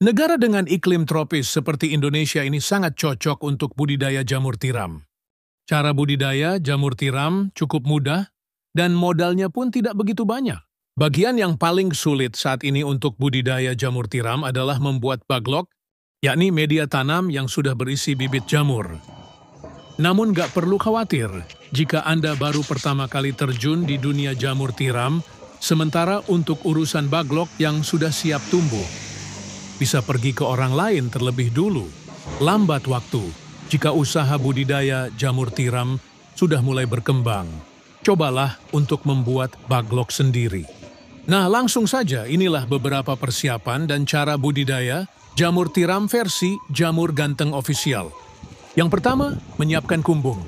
Negara dengan iklim tropis seperti Indonesia ini sangat cocok untuk budidaya jamur tiram. Cara budidaya jamur tiram cukup mudah dan modalnya pun tidak begitu banyak. Bagian yang paling sulit saat ini untuk budidaya jamur tiram adalah membuat baglok, yakni media tanam yang sudah berisi bibit jamur. Namun nggak perlu khawatir jika Anda baru pertama kali terjun di dunia jamur tiram, sementara untuk urusan baglok yang sudah siap tumbuh, bisa pergi ke orang lain terlebih dulu. Lambat waktu jika usaha budidaya jamur tiram sudah mulai berkembang. Cobalah untuk membuat baglok sendiri. Nah, langsung saja inilah beberapa persiapan dan cara budidaya jamur tiram versi Jamur Ganteng Official. Yang pertama, menyiapkan kumbung.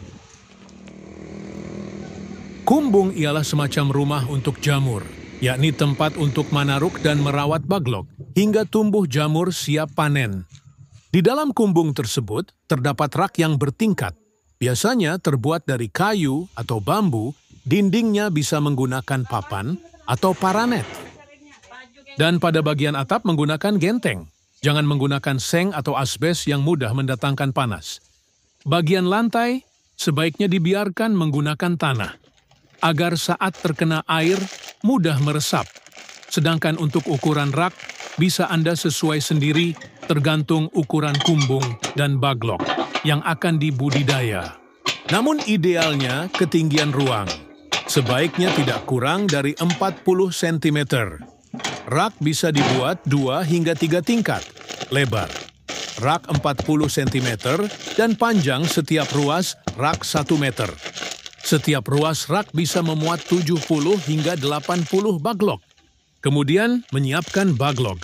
Kumbung ialah semacam rumah untuk jamur, yakni tempat untuk manaruk dan merawat baglok hingga tumbuh jamur siap panen. Di dalam kumbung tersebut terdapat rak yang bertingkat, biasanya terbuat dari kayu atau bambu, dindingnya bisa menggunakan papan atau paranet. Dan pada bagian atap menggunakan genteng, jangan menggunakan seng atau asbes yang mudah mendatangkan panas. Bagian lantai sebaiknya dibiarkan menggunakan tanah, agar saat terkena air mudah meresap. Sedangkan untuk ukuran rak, bisa Anda sesuai sendiri tergantung ukuran kumbung dan baglok yang akan dibudidaya. Namun idealnya ketinggian ruang sebaiknya tidak kurang dari 40 cm. Rak bisa dibuat 2 hingga 3 tingkat lebar. Rak 40 cm dan panjang setiap ruas rak 1 meter. Setiap ruas rak bisa memuat 70 hingga 80 baglok. Kemudian menyiapkan baglok.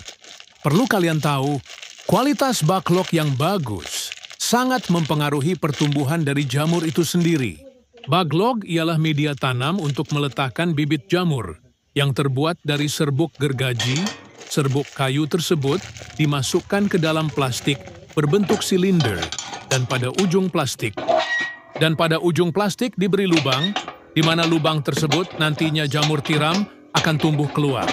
Perlu kalian tahu, kualitas baglok yang bagus sangat mempengaruhi pertumbuhan dari jamur itu sendiri. Baglok ialah media tanam untuk meletakkan bibit jamur yang terbuat dari serbuk gergaji. Serbuk kayu tersebut dimasukkan ke dalam plastik berbentuk silinder dan pada ujung plastik diberi lubang, di mana lubang tersebut nantinya jamur tiram akan tumbuh keluar.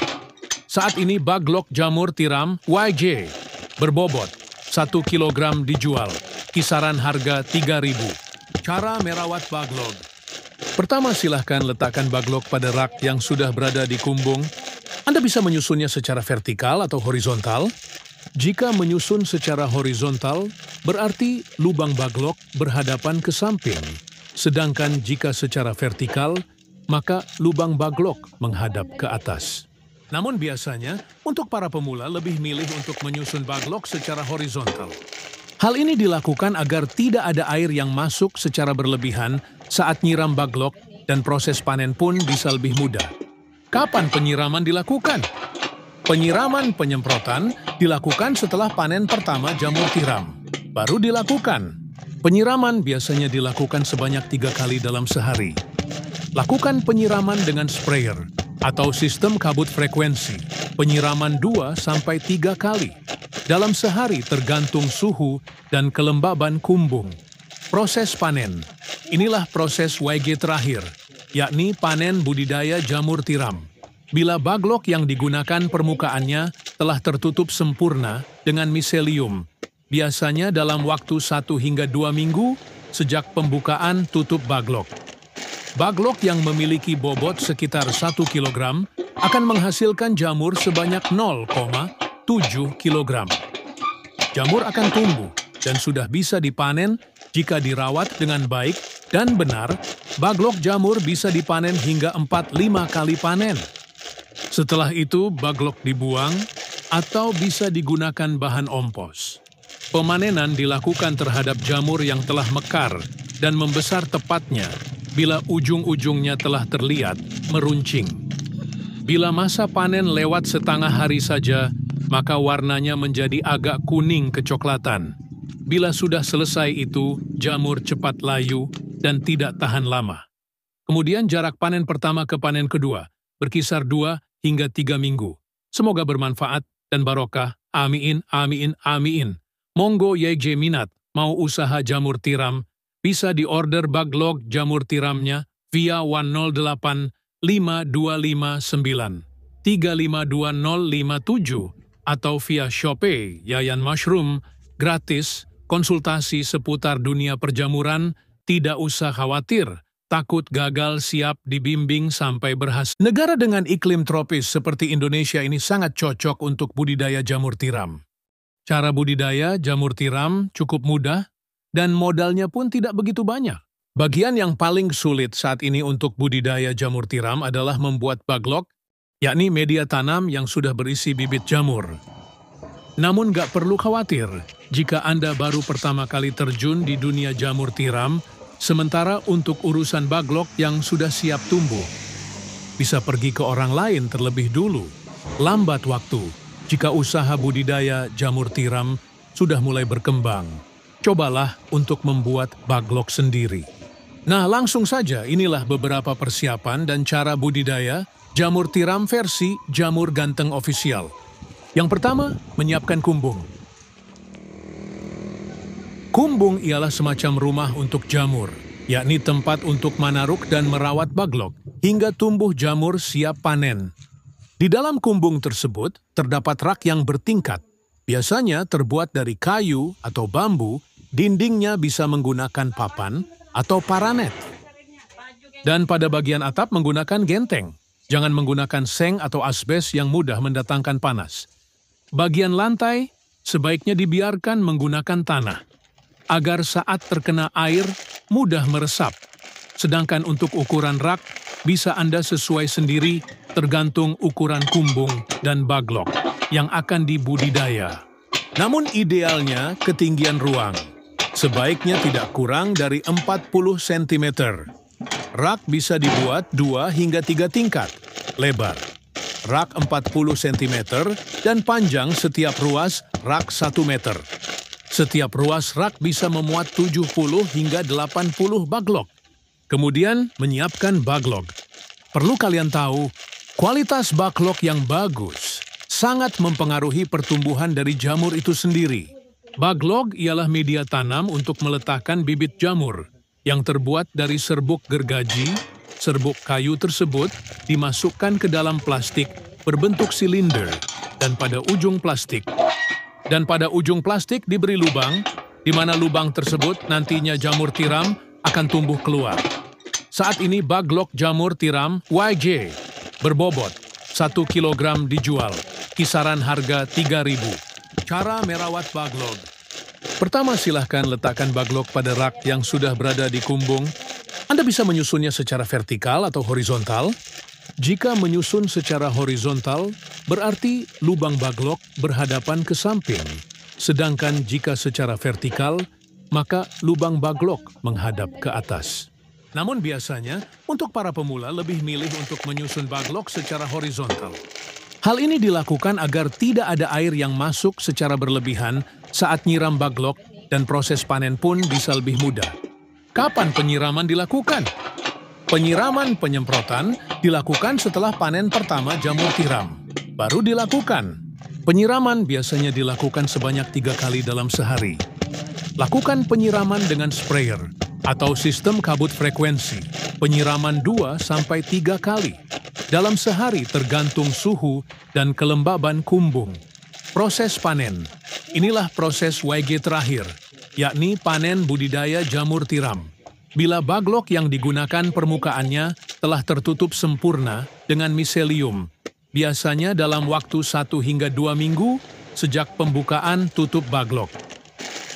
Saat ini baglok jamur tiram YJ berbobot 1 kg dijual, kisaran harga 3.000. Cara merawat baglok. Pertama, silahkan letakkan baglok pada rak yang sudah berada di kumbung. Anda bisa menyusunnya secara vertikal atau horizontal. Jika menyusun secara horizontal, berarti lubang baglok berhadapan ke samping. Sedangkan jika secara vertikal, maka lubang baglok menghadap ke atas. Namun biasanya, untuk para pemula lebih milih untuk menyusun baglok secara horizontal. Hal ini dilakukan agar tidak ada air yang masuk secara berlebihan saat nyiram baglok dan proses panen pun bisa lebih mudah. Kapan penyiraman dilakukan? Penyiraman penyemprotan dilakukan setelah panen pertama jamur tiram. Baru dilakukan. Penyiraman biasanya dilakukan sebanyak 3 kali dalam sehari. Lakukan penyiraman dengan sprayer atau sistem kabut frekuensi. Penyiraman 2-3 kali dalam sehari tergantung suhu dan kelembaban kumbung. Proses panen. Inilah proses YG terakhir, yakni panen budidaya jamur tiram. Bila baglok yang digunakan permukaannya telah tertutup sempurna dengan miselium, biasanya dalam waktu 1 hingga 2 minggu sejak pembukaan tutup baglok. Baglok yang memiliki bobot sekitar 1 kg akan menghasilkan jamur sebanyak 0,7 kg. Jamur akan tumbuh dan sudah bisa dipanen jika dirawat dengan baik dan benar. Baglok jamur bisa dipanen hingga 4-5 kali panen. Setelah itu, baglok dibuang atau bisa digunakan bahan ompos. Pemanenan dilakukan terhadap jamur yang telah mekar dan membesar tepatnya bila ujung-ujungnya telah terlihat meruncing. Bila masa panen lewat setengah hari saja, maka warnanya menjadi agak kuning kecoklatan. Bila sudah selesai itu, jamur cepat layu dan tidak tahan lama. Kemudian jarak panen pertama ke panen kedua berkisar 2 hingga 3 minggu. Semoga bermanfaat dan barokah. Amin, amin, amin. Monggo YJ minat mau usaha jamur tiram, bisa diorder baglok jamur tiramnya via 108 5259 352057 atau via Shopee, Yayan Mushroom, gratis, konsultasi seputar dunia perjamuran, tidak usah khawatir, takut gagal siap dibimbing sampai berhasil. Negara dengan iklim tropis seperti Indonesia ini sangat cocok untuk budidaya jamur tiram. Cara budidaya jamur tiram cukup mudah dan modalnya pun tidak begitu banyak. Bagian yang paling sulit saat ini untuk budidaya jamur tiram adalah membuat baglok, yakni media tanam yang sudah berisi bibit jamur. Namun gak perlu khawatir jika Anda baru pertama kali terjun di dunia jamur tiram, sementara untuk urusan baglok yang sudah siap tumbuh, bisa pergi ke orang lain terlebih dulu. Lambat waktu jika usaha budidaya jamur tiram sudah mulai berkembang. Cobalah untuk membuat baglok sendiri. Nah, langsung saja inilah beberapa persiapan dan cara budidaya jamur tiram versi Jamur Ganteng Official. Yang pertama, menyiapkan kumbung. Kumbung ialah semacam rumah untuk jamur, yakni tempat untuk manaruk dan merawat baglok hingga tumbuh jamur siap panen. Di dalam kumbung tersebut terdapat rak yang bertingkat, biasanya terbuat dari kayu atau bambu, dindingnya bisa menggunakan papan atau paranet. Dan pada bagian atap menggunakan genteng. Jangan menggunakan seng atau asbes yang mudah mendatangkan panas. Bagian lantai sebaiknya dibiarkan menggunakan tanah, agar saat terkena air mudah meresap. Sedangkan untuk ukuran rak, bisa Anda sesuai sendiri tergantung ukuran kumbung dan baglok yang akan dibudidaya. Namun idealnya ketinggian ruang sebaiknya tidak kurang dari 40 cm. Rak bisa dibuat 2 hingga 3 tingkat, lebar. Rak 40 cm dan panjang setiap ruas rak 1 meter. Setiap ruas rak bisa memuat 70 hingga 80 baglok. Kemudian menyiapkan baglok. Perlu kalian tahu, kualitas baglok yang bagus sangat mempengaruhi pertumbuhan dari jamur itu sendiri. Baglok ialah media tanam untuk meletakkan bibit jamur yang terbuat dari serbuk gergaji. Serbuk kayu tersebut dimasukkan ke dalam plastik berbentuk silinder dan pada ujung plastik diberi lubang, di mana lubang tersebut nantinya jamur tiram akan tumbuh keluar. Saat ini baglok jamur tiram YJ berbobot 1 kg dijual, kisaran harga 3.000. Cara merawat baglok. Pertama, silahkan letakkan baglok pada rak yang sudah berada di kumbung. Anda bisa menyusunnya secara vertikal atau horizontal. Jika menyusun secara horizontal, berarti lubang baglok berhadapan ke samping. Sedangkan jika secara vertikal, maka lubang baglok menghadap ke atas. Namun biasanya, untuk para pemula lebih milih untuk menyusun baglok secara horizontal. Hal ini dilakukan agar tidak ada air yang masuk secara berlebihan saat nyiram baglok dan proses panen pun bisa lebih mudah. Kapan penyiraman dilakukan? Penyiraman penyemprotan dilakukan setelah panen pertama jamur tiram. Baru dilakukan. Penyiraman biasanya dilakukan sebanyak 3 kali dalam sehari. Lakukan penyiraman dengan sprayer atau sistem kabut frekuensi. Penyiraman 2-3 kali dalam sehari tergantung suhu dan kelembaban kumbung. Proses panen. Inilah proses YG terakhir, yakni panen budidaya jamur tiram. Bila baglok yang digunakan permukaannya telah tertutup sempurna dengan miselium, biasanya dalam waktu 1 hingga 2 minggu sejak pembukaan tutup baglok.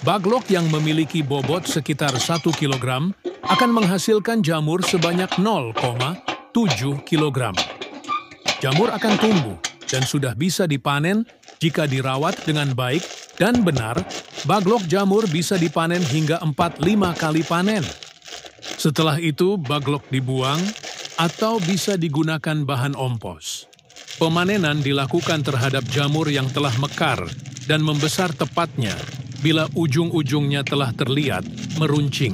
Baglok yang memiliki bobot sekitar 1 kg akan menghasilkan jamur sebanyak 0,7 kg. Jamur akan tumbuh dan sudah bisa dipanen jika dirawat dengan baik dan benar. Baglok jamur bisa dipanen hingga 4-5 kali panen. Setelah itu baglok dibuang atau bisa digunakan bahan ompos. Pemanenan dilakukan terhadap jamur yang telah mekar dan membesar tepatnya bila ujung-ujungnya telah terlihat meruncing.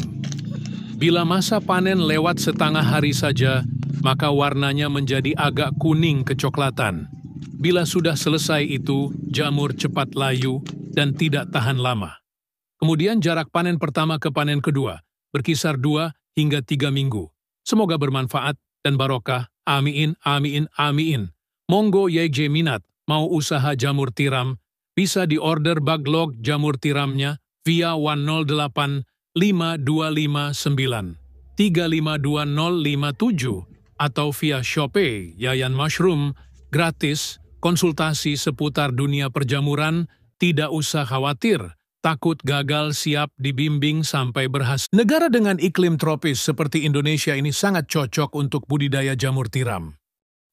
Bila masa panen lewat setengah hari saja, maka warnanya menjadi agak kuning kecoklatan. Bila sudah selesai itu, jamur cepat layu dan tidak tahan lama. Kemudian jarak panen pertama ke panen kedua berkisar 2 hingga 3 minggu. Semoga bermanfaat dan barokah. Amin, amin, amin. Monggo YJ minat mau usaha jamur tiram, bisa diorder Baglok jamur tiramnya via 108 5259 352057 atau via Shopee Yayan Mushroom, gratis, konsultasi seputar dunia perjamuran, tidak usah khawatir, takut gagal siap dibimbing sampai berhasil. Negara dengan iklim tropis seperti Indonesia ini sangat cocok untuk budidaya jamur tiram.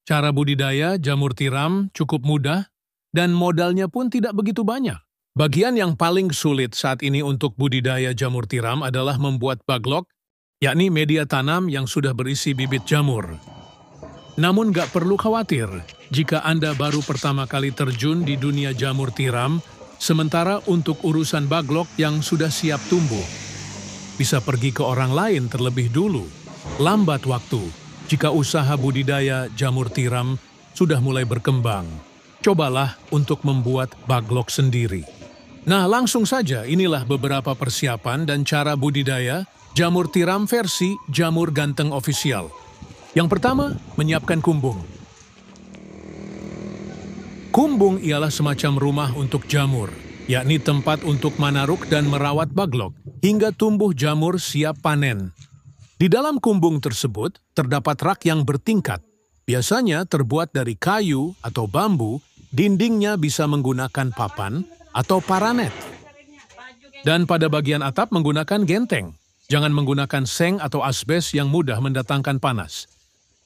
Cara budidaya jamur tiram cukup mudah dan modalnya pun tidak begitu banyak. Bagian yang paling sulit saat ini untuk budidaya jamur tiram adalah membuat baglok, yakni media tanam yang sudah berisi bibit jamur. Namun gak perlu khawatir jika Anda baru pertama kali terjun di dunia jamur tiram, sementara untuk urusan baglok yang sudah siap tumbuh, bisa pergi ke orang lain terlebih dulu. Lambat waktu jika usaha budidaya jamur tiram sudah mulai berkembang. Cobalah untuk membuat baglok sendiri. Nah, langsung saja inilah beberapa persiapan dan cara budidaya jamur tiram versi Jamur Ganteng Official. Yang pertama, menyiapkan kumbung. Kumbung ialah semacam rumah untuk jamur, yakni tempat untuk manaruk dan merawat baglok hingga tumbuh jamur siap panen. Di dalam kumbung tersebut terdapat rak yang bertingkat, biasanya terbuat dari kayu atau bambu, dindingnya bisa menggunakan papan atau paranet. Dan pada bagian atap menggunakan genteng, jangan menggunakan seng atau asbes yang mudah mendatangkan panas.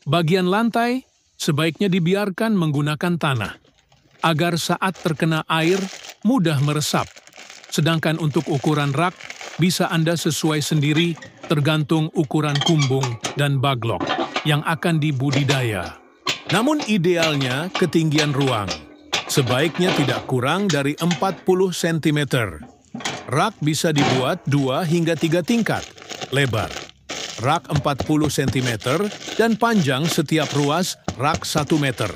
Bagian lantai sebaiknya dibiarkan menggunakan tanah, agar saat terkena air mudah meresap. Sedangkan untuk ukuran rak, bisa Anda sesuai sendiri tergantung ukuran kumbung dan baglok yang akan dibudidaya. Namun idealnya ketinggian ruang sebaiknya tidak kurang dari 40 cm. Rak bisa dibuat 2 hingga 3 tingkat lebar. Rak 40 cm dan panjang setiap ruas rak 1 meter.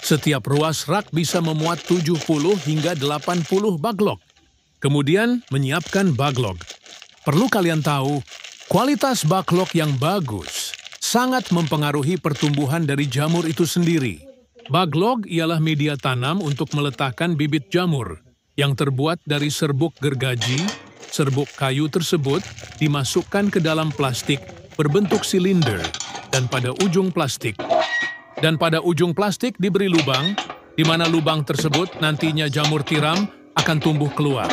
Setiap ruas rak bisa memuat 70 hingga 80 baglok. Kemudian menyiapkan baglok. Perlu kalian tahu, kualitas baglok yang bagus sangat mempengaruhi pertumbuhan dari jamur itu sendiri. Baglok ialah media tanam untuk meletakkan bibit jamur yang terbuat dari serbuk gergaji. Serbuk kayu tersebut dimasukkan ke dalam plastik berbentuk silinder dan pada ujung plastik diberi lubang, di mana lubang tersebut nantinya jamur tiram akan tumbuh keluar.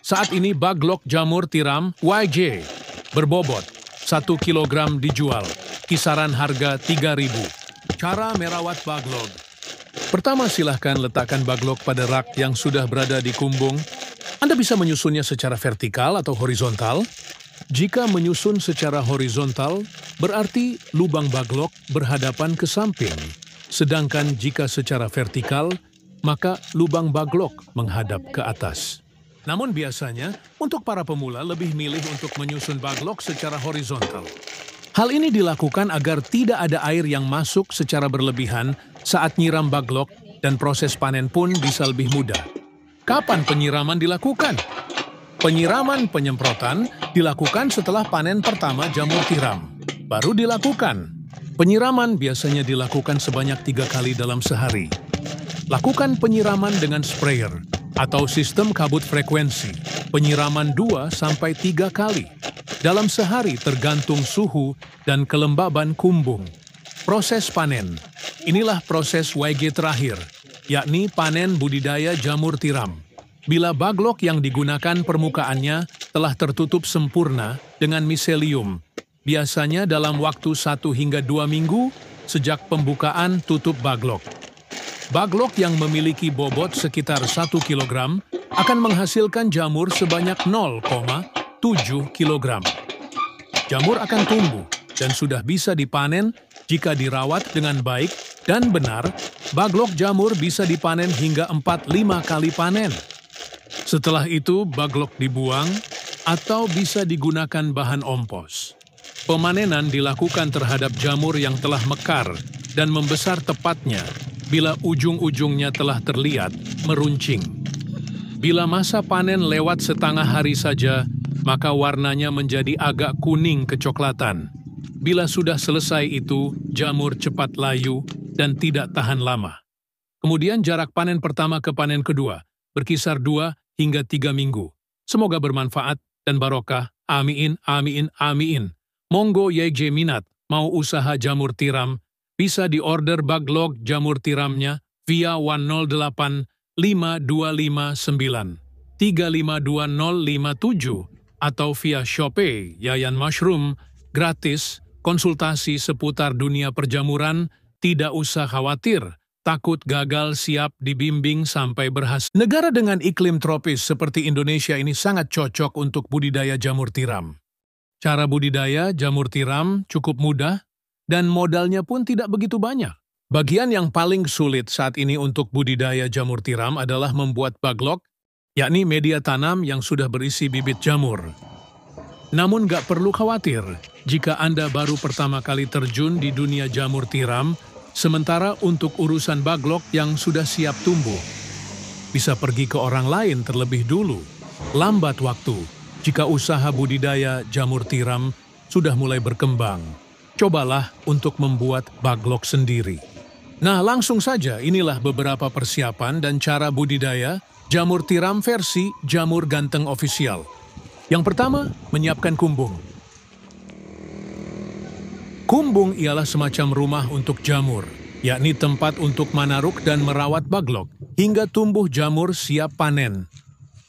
Saat ini baglok jamur tiram YJ berbobot 1 kg dijual, kisaran harga 3.000. Cara merawat baglok. Pertama, silahkan letakkan baglok pada rak yang sudah berada di kumbung. Anda bisa menyusunnya secara vertikal atau horizontal. Jika menyusun secara horizontal, berarti lubang baglok berhadapan ke samping. Sedangkan jika secara vertikal, maka lubang baglok menghadap ke atas. Namun biasanya, untuk para pemula lebih milih untuk menyusun baglok secara horizontal. Hal ini dilakukan agar tidak ada air yang masuk secara berlebihan saat nyiram baglok dan proses panen pun bisa lebih mudah. Kapan penyiraman dilakukan? Penyiraman penyemprotan dilakukan setelah panen pertama jamur tiram. Baru dilakukan. Penyiraman biasanya dilakukan sebanyak 3 kali dalam sehari. Lakukan penyiraman dengan sprayer atau sistem kabut frekuensi, penyiraman 2-3 kali dalam sehari tergantung suhu dan kelembaban kumbung. Proses panen. Inilah proses YG terakhir, yakni panen budidaya jamur tiram. Bila baglok yang digunakan permukaannya telah tertutup sempurna dengan miselium, biasanya dalam waktu 1 hingga 2 minggu sejak pembukaan tutup baglok. Baglok yang memiliki bobot sekitar 1 kg akan menghasilkan jamur sebanyak 0,7 kg. Jamur akan tumbuh dan sudah bisa dipanen jika dirawat dengan baik dan benar. Baglok jamur bisa dipanen hingga 4-5 kali panen. Setelah itu baglok dibuang atau bisa digunakan bahan ompos. Pemanenan dilakukan terhadap jamur yang telah mekar dan membesar tepatnya bila ujung-ujungnya telah terlihat meruncing. Bila masa panen lewat setengah hari saja, maka warnanya menjadi agak kuning kecoklatan. Bila sudah selesai itu, jamur cepat layu dan tidak tahan lama. Kemudian jarak panen pertama ke panen kedua berkisar 2 hingga 3 minggu. Semoga bermanfaat dan barokah. Amin, amin, amin. Monggo YJ minat mau usaha jamur tiram, bisa diorder Baglok jamur tiramnya via 108 5259 352057 atau via Shopee Yayan Mushroom, gratis, konsultasi seputar dunia perjamuran, tidak usah khawatir, takut gagal siap dibimbing sampai berhasil. Negara dengan iklim tropis seperti Indonesia ini sangat cocok untuk budidaya jamur tiram. Cara budidaya jamur tiram cukup mudah dan modalnya pun tidak begitu banyak. Bagian yang paling sulit saat ini untuk budidaya jamur tiram adalah membuat baglok, yakni media tanam yang sudah berisi bibit jamur. Namun gak perlu khawatir jika Anda baru pertama kali terjun di dunia jamur tiram, sementara untuk urusan baglok yang sudah siap tumbuh, bisa pergi ke orang lain terlebih dulu. Lambat waktu jika usaha budidaya jamur tiram sudah mulai berkembang. Cobalah untuk membuat baglok sendiri. Nah, langsung saja inilah beberapa persiapan dan cara budidaya jamur tiram versi Jamur Ganteng Official. Yang pertama, menyiapkan kumbung. Kumbung ialah semacam rumah untuk jamur, yakni tempat untuk manaruk dan merawat baglok hingga tumbuh jamur siap panen.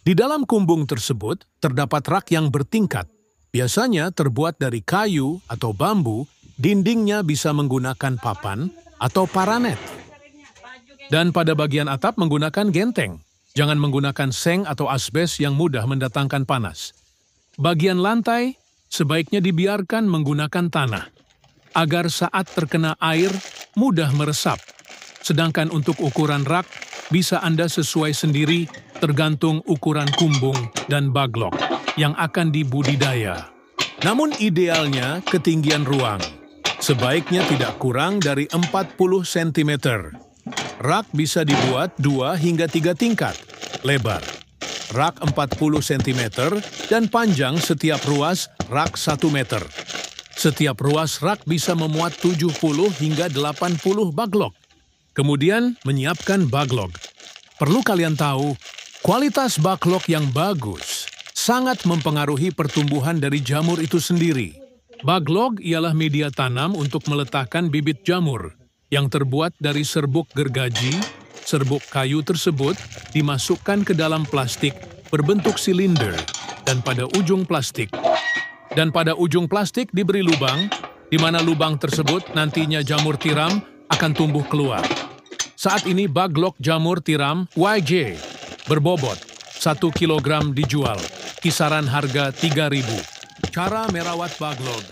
Di dalam kumbung tersebut terdapat rak yang bertingkat, biasanya terbuat dari kayu atau bambu, dindingnya bisa menggunakan papan atau paranet. Dan pada bagian atap menggunakan genteng, jangan menggunakan seng atau asbes yang mudah mendatangkan panas. Bagian lantai sebaiknya dibiarkan menggunakan tanah, agar saat terkena air mudah meresap. Sedangkan untuk ukuran rak, bisa Anda sesuai sendiri tergantung ukuran kumbung dan baglok yang akan dibudidaya. Namun idealnya ketinggian ruang, sebaiknya tidak kurang dari 40 cm. Rak bisa dibuat 2 hingga 3 tingkat, lebar. Rak 40 cm dan panjang setiap ruas rak 1 meter. Setiap ruas rak bisa memuat 70 hingga 80 baglok. Kemudian menyiapkan baglok. Perlu kalian tahu, kualitas baglok yang bagus sangat mempengaruhi pertumbuhan dari jamur itu sendiri. Baglok ialah media tanam untuk meletakkan bibit jamur yang terbuat dari serbuk gergaji. Serbuk kayu tersebut dimasukkan ke dalam plastik berbentuk silinder dan pada ujung plastik diberi lubang, di mana lubang tersebut nantinya jamur tiram akan tumbuh keluar. Saat ini baglok jamur tiram YJ berbobot 1 kg dijual, kisaran harga 3.000. Cara merawat baglok.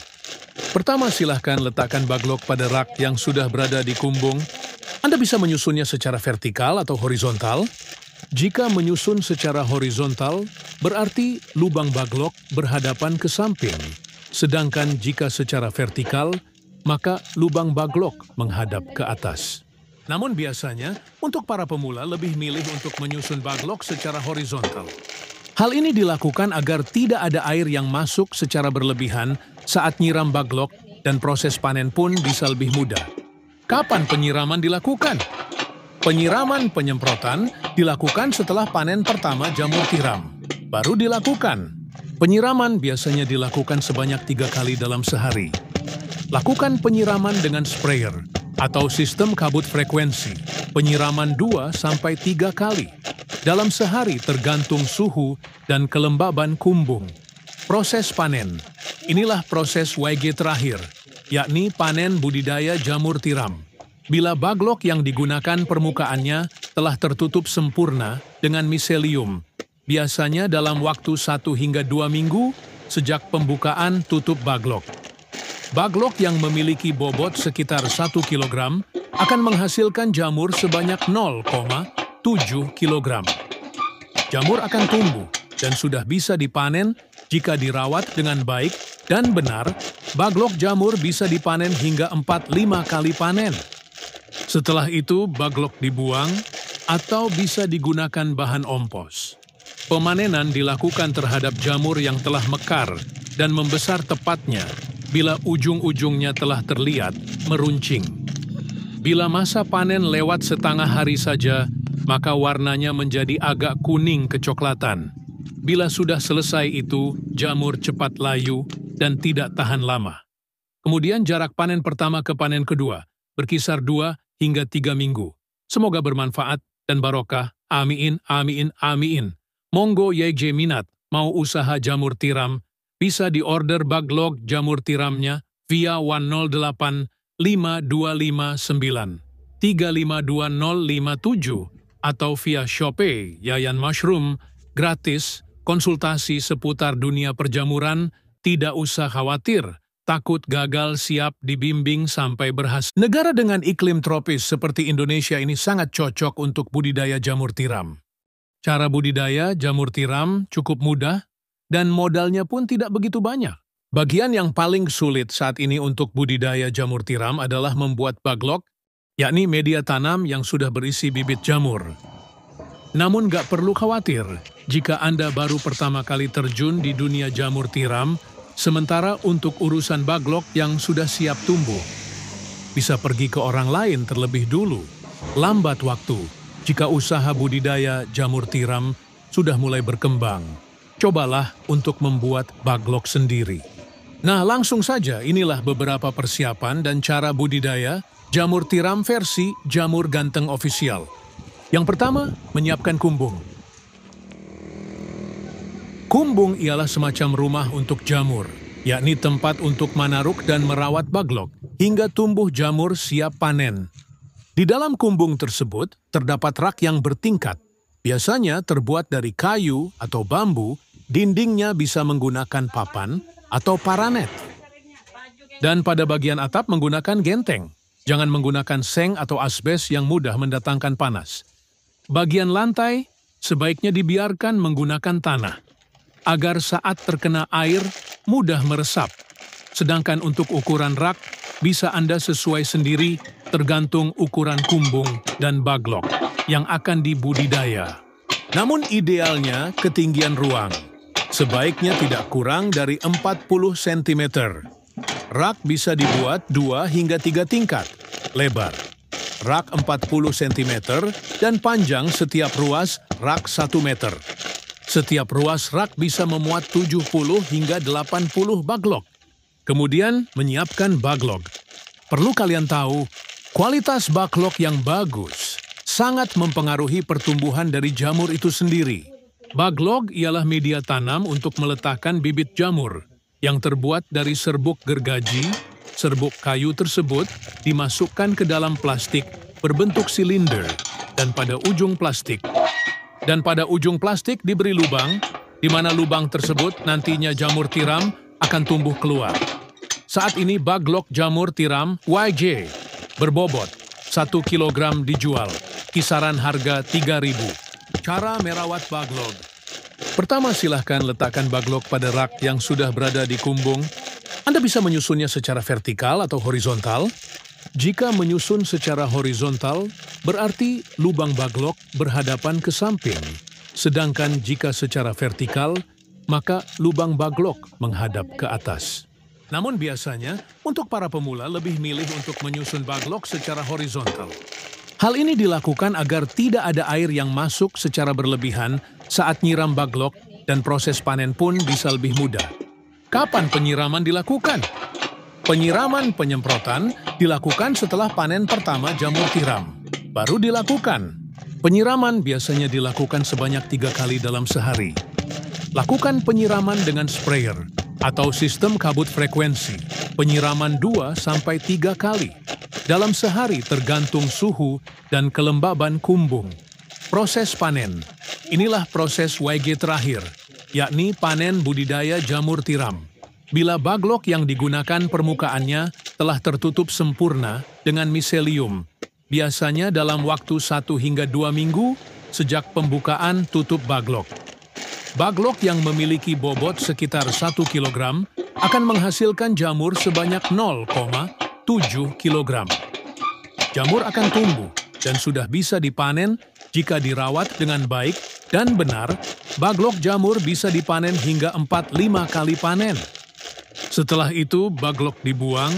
Pertama, silahkan letakkan baglok pada rak yang sudah berada di kumbung. Anda bisa menyusunnya secara vertikal atau horizontal. Jika menyusun secara horizontal, berarti lubang baglok berhadapan ke samping. Sedangkan jika secara vertikal, maka lubang baglok menghadap ke atas. Namun biasanya, untuk para pemula lebih milih untuk menyusun baglok secara horizontal. Hal ini dilakukan agar tidak ada air yang masuk secara berlebihan saat nyiram baglok dan proses panen pun bisa lebih mudah. Kapan penyiraman dilakukan? Penyiraman penyemprotan dilakukan setelah panen pertama jamur tiram. Baru dilakukan. Penyiraman biasanya dilakukan sebanyak 3 kali dalam sehari. Lakukan penyiraman dengan sprayer atau sistem kabut frekuensi. Penyiraman 2-3 kali dalam sehari tergantung suhu dan kelembaban kumbung. Proses panen. Inilah proses YG terakhir, yakni panen budidaya jamur tiram. Bila baglok yang digunakan permukaannya telah tertutup sempurna dengan miselium, biasanya dalam waktu 1 hingga 2 minggu sejak pembukaan tutup baglok. Baglok yang memiliki bobot sekitar 1 kg akan menghasilkan jamur sebanyak 0,7 kg. Jamur akan tumbuh dan sudah bisa dipanen jika dirawat dengan baik dan benar. Baglok jamur bisa dipanen hingga 4-5 kali panen. Setelah itu, baglok dibuang atau bisa digunakan bahan ompos. Pemanenan dilakukan terhadap jamur yang telah mekar dan membesar tepatnya bila ujung-ujungnya telah terlihat meruncing. Bila masa panen lewat setengah hari saja, maka warnanya menjadi agak kuning kecoklatan. Bila sudah selesai itu, jamur cepat layu dan tidak tahan lama. Kemudian jarak panen pertama ke panen kedua, berkisar 2 hingga 3 minggu. Semoga bermanfaat dan barokah. Amin, amin, amin. Monggo YJ minat, mau usaha jamur tiram, bisa diorder baglog jamur tiramnya via 108 5259 352057 atau via Shopee Yayan Mushroom, gratis, konsultasi seputar dunia perjamuran, tidak usah khawatir, takut gagal siap dibimbing sampai berhasil. Negara dengan iklim tropis seperti Indonesia ini sangat cocok untuk budidaya jamur tiram. Cara budidaya jamur tiram cukup mudah dan modalnya pun tidak begitu banyak. Bagian yang paling sulit saat ini untuk budidaya jamur tiram adalah membuat baglok, yakni media tanam yang sudah berisi bibit jamur. Namun gak perlu khawatir jika Anda baru pertama kali terjun di dunia jamur tiram, sementara untuk urusan baglok yang sudah siap tumbuh, bisa pergi ke orang lain terlebih dulu. Lambat waktu jika usaha budidaya jamur tiram sudah mulai berkembang. Cobalah untuk membuat baglok sendiri. Nah, langsung saja inilah beberapa persiapan dan cara budidaya jamur tiram versi Jamur Ganteng Official. Yang pertama, menyiapkan kumbung. Kumbung ialah semacam rumah untuk jamur, yakni tempat untuk manaruk dan merawat baglok, hingga tumbuh jamur siap panen. Di dalam kumbung tersebut, terdapat rak yang bertingkat. Biasanya terbuat dari kayu atau bambu, dindingnya bisa menggunakan papan atau paranet. Dan pada bagian atap menggunakan genteng. Jangan menggunakan seng atau asbes yang mudah mendatangkan panas. Bagian lantai sebaiknya dibiarkan menggunakan tanah, agar saat terkena air mudah meresap. Sedangkan untuk ukuran rak, bisa Anda sesuai sendiri tergantung ukuran kumbung dan baglok yang akan dibudidaya. Namun idealnya ketinggian ruang sebaiknya tidak kurang dari 40 cm. Rak bisa dibuat 2 hingga 3 tingkat, lebar. Rak 40 cm dan panjang setiap ruas rak 1 meter. Setiap ruas rak bisa memuat 70 hingga 80 baglok. Kemudian menyiapkan baglok. Perlu kalian tahu, kualitas baglok yang bagus sangat mempengaruhi pertumbuhan dari jamur itu sendiri. Baglok ialah media tanam untuk meletakkan bibit jamur yang terbuat dari serbuk gergaji. Serbuk kayu tersebut dimasukkan ke dalam plastik berbentuk silinder dan pada ujung plastik diberi lubang, di mana lubang tersebut nantinya jamur tiram akan tumbuh keluar. Saat ini baglok jamur tiram YJ berbobot 1 kg dijual, kisaran harga 3.000. Cara merawat baglok. Pertama, silahkan letakkan baglok pada rak yang sudah berada di kumbung. Anda bisa menyusunnya secara vertikal atau horizontal. Jika menyusun secara horizontal, berarti lubang baglok berhadapan ke samping. Sedangkan jika secara vertikal, maka lubang baglok menghadap ke atas. Namun biasanya, untuk para pemula lebih milih untuk menyusun baglok secara horizontal. Hal ini dilakukan agar tidak ada air yang masuk secara berlebihan saat nyiram baglok dan proses panen pun bisa lebih mudah. Kapan penyiraman dilakukan? Penyiraman penyemprotan dilakukan setelah panen pertama jamur tiram. Baru dilakukan. Penyiraman biasanya dilakukan sebanyak 3 kali dalam sehari. Lakukan penyiraman dengan sprayer atau sistem kabut frekuensi. Penyiraman 2-3 kali dalam sehari tergantung suhu dan kelembaban kumbung. Proses panen. Inilah proses YG terakhir, yakni panen budidaya jamur tiram. Bila baglok yang digunakan permukaannya telah tertutup sempurna dengan miselium, biasanya dalam waktu 1 hingga 2 minggu sejak pembukaan tutup baglok. Baglok yang memiliki bobot sekitar 1 kg akan menghasilkan jamur sebanyak 0,7 kg. Jamur akan tumbuh dan sudah bisa dipanen jika dirawat dengan baik dan benar. Baglok jamur bisa dipanen hingga 4-5 kali panen. Setelah itu baglok dibuang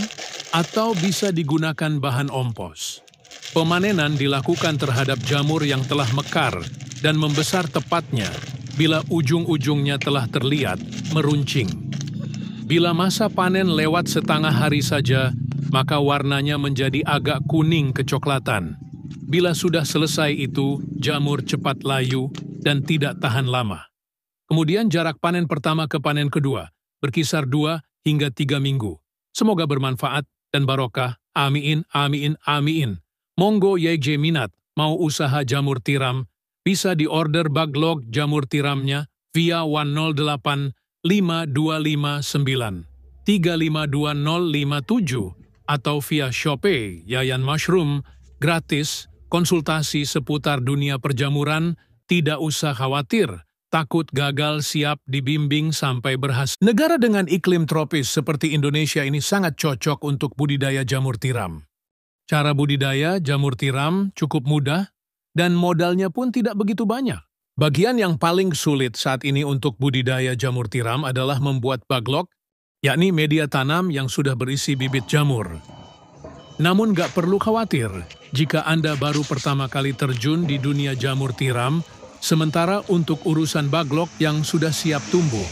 atau bisa digunakan bahan ompos. Pemanenan dilakukan terhadap jamur yang telah mekar dan membesar tepatnya bila ujung-ujungnya telah terlihat meruncing. Bila masa panen lewat setengah hari saja, maka warnanya menjadi agak kuning kecoklatan. Bila sudah selesai itu, jamur cepat layu dan tidak tahan lama. Kemudian jarak panen pertama ke panen kedua berkisar 2 hingga 3 minggu. Semoga bermanfaat dan barokah. Amin, amin, amin. Monggo YJ minat mau usaha jamur tiram, bisa diorder baglog jamur tiramnya via 108 5259 352057 atau via Shopee Yayan Mushroom, gratis, konsultasi seputar dunia perjamuran, tidak usah khawatir, takut gagal siap dibimbing sampai berhasil. Negara dengan iklim tropis seperti Indonesia ini sangat cocok untuk budidaya jamur tiram. Cara budidaya jamur tiram cukup mudah dan modalnya pun tidak begitu banyak. Bagian yang paling sulit saat ini untuk budidaya jamur tiram adalah membuat baglok, yakni media tanam yang sudah berisi bibit jamur. Namun gak perlu khawatir jika Anda baru pertama kali terjun di dunia jamur tiram, sementara untuk urusan baglok yang sudah siap tumbuh,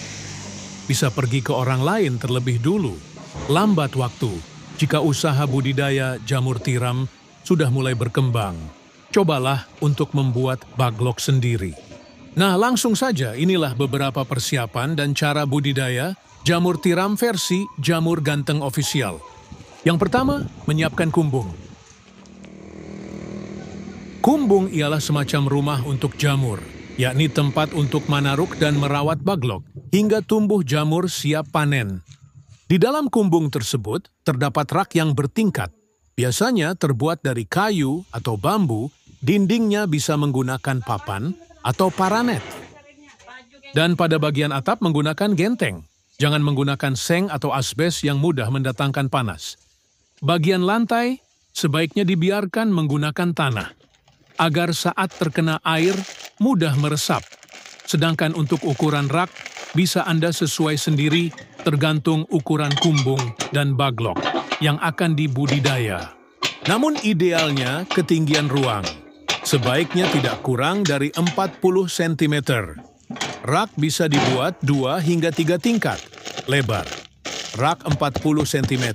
bisa pergi ke orang lain terlebih dulu. Lambat waktu jika usaha budidaya jamur tiram sudah mulai berkembang. Cobalah untuk membuat baglok sendiri. Nah, langsung saja inilah beberapa persiapan dan cara budidaya jamur tiram versi Jamur Ganteng Official. Yang pertama, menyiapkan kumbung. Kumbung ialah semacam rumah untuk jamur, yakni tempat untuk manaruk dan merawat baglok hingga tumbuh jamur siap panen. Di dalam kumbung tersebut terdapat rak yang bertingkat, biasanya terbuat dari kayu atau bambu, dindingnya bisa menggunakan papan atau paranet. Dan pada bagian atap menggunakan genteng, jangan menggunakan seng atau asbes yang mudah mendatangkan panas. Bagian lantai sebaiknya dibiarkan menggunakan tanah, agar saat terkena air mudah meresap. Sedangkan untuk ukuran rak, bisa Anda sesuai sendiri tergantung ukuran kumbung dan baglok yang akan dibudidaya. Namun idealnya ketinggian ruang sebaiknya tidak kurang dari 40 cm. Rak bisa dibuat 2 hingga 3 tingkat lebar. Rak 40 cm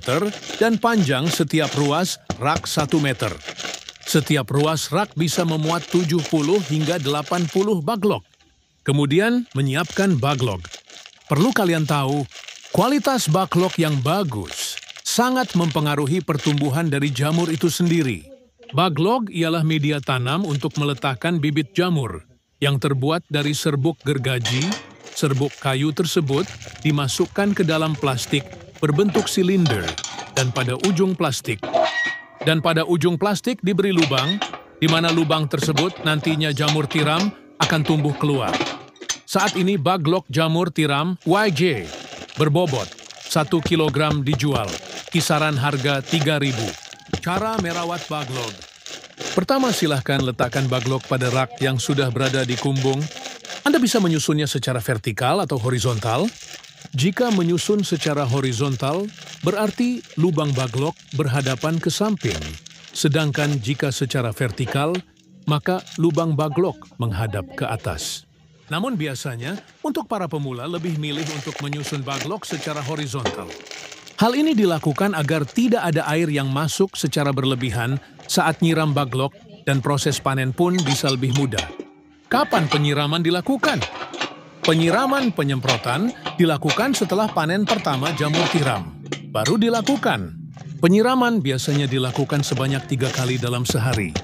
dan panjang setiap ruas rak 1 meter. Setiap ruas rak bisa memuat 70 hingga 80 baglok. Kemudian menyiapkan baglok. Perlu kalian tahu, kualitas baglok yang bagus sangat mempengaruhi pertumbuhan dari jamur itu sendiri. Baglok ialah media tanam untuk meletakkan bibit jamur yang terbuat dari serbuk gergaji. Serbuk kayu tersebut dimasukkan ke dalam plastik berbentuk silinder dan pada ujung plastik diberi lubang, di mana lubang tersebut nantinya jamur tiram akan tumbuh keluar. Saat ini baglok jamur tiram YJ berbobot 1 kg dijual, kisaran harga 3.000. Cara merawat baglok. Pertama, silahkan letakkan baglok pada rak yang sudah berada di kumbung. Anda bisa menyusunnya secara vertikal atau horizontal. Jika menyusun secara horizontal, berarti lubang baglok berhadapan ke samping. Sedangkan jika secara vertikal, maka lubang baglok menghadap ke atas. Namun biasanya, untuk para pemula lebih milih untuk menyusun baglok secara horizontal. Hal ini dilakukan agar tidak ada air yang masuk secara berlebihan saat nyiram baglok dan proses panen pun bisa lebih mudah. Kapan penyiraman dilakukan? Penyiraman penyemprotan dilakukan setelah panen pertama jamur tiram. Baru dilakukan. Penyiraman biasanya dilakukan sebanyak 3 kali dalam sehari.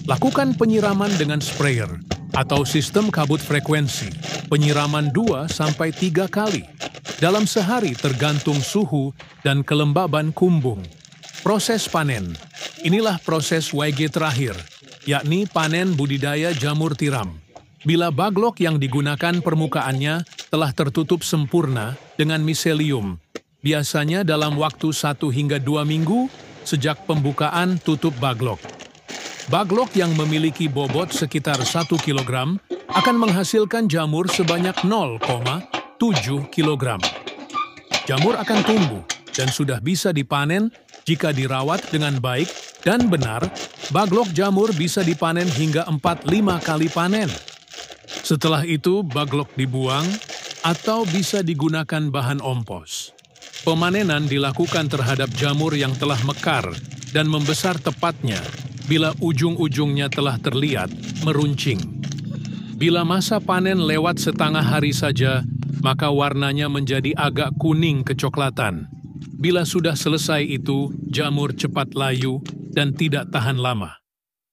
Lakukan penyiraman dengan sprayer atau sistem kabut frekuensi, penyiraman 2-3 kali dalam sehari tergantung suhu dan kelembaban kumbung. Proses panen. Inilah proses YG terakhir, yakni panen budidaya jamur tiram. Bila baglok yang digunakan permukaannya telah tertutup sempurna dengan miselium, biasanya dalam waktu 1 hingga 2 minggu sejak pembukaan tutup baglok. Baglok yang memiliki bobot sekitar 1 kg akan menghasilkan jamur sebanyak 0,7 kg. Jamur akan tumbuh dan sudah bisa dipanen jika dirawat dengan baik dan benar Baglok jamur bisa dipanen hingga 4-5 kali panen. Setelah itu, baglok dibuang atau bisa digunakan bahan ompos. Pemanenan dilakukan terhadap jamur yang telah mekar dan membesar tepatnya bila ujung-ujungnya telah terlihat meruncing. Bila masa panen lewat setengah hari saja, maka warnanya menjadi agak kuning kecoklatan. Bila sudah selesai itu, jamur cepat layu dan tidak tahan lama.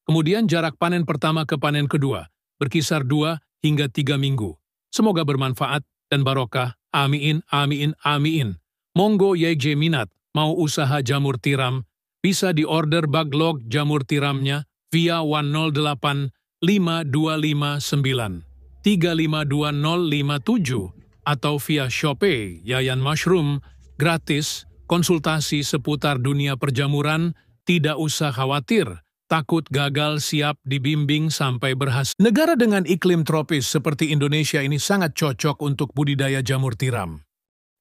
Kemudian jarak panen pertama ke panen kedua berkisar 2 hingga 3 minggu. Semoga bermanfaat dan barokah. Amin, amin, amin. Monggo YJ minat mau usaha jamur tiram, bisa diorder baglok jamur tiramnya via 108 5259 352057 atau via Shopee Yayan Mushroom, gratis, konsultasi seputar dunia perjamuran, tidak usah khawatir, takut gagal siap dibimbing sampai berhasil. Negara dengan iklim tropis seperti Indonesia ini sangat cocok untuk budidaya jamur tiram.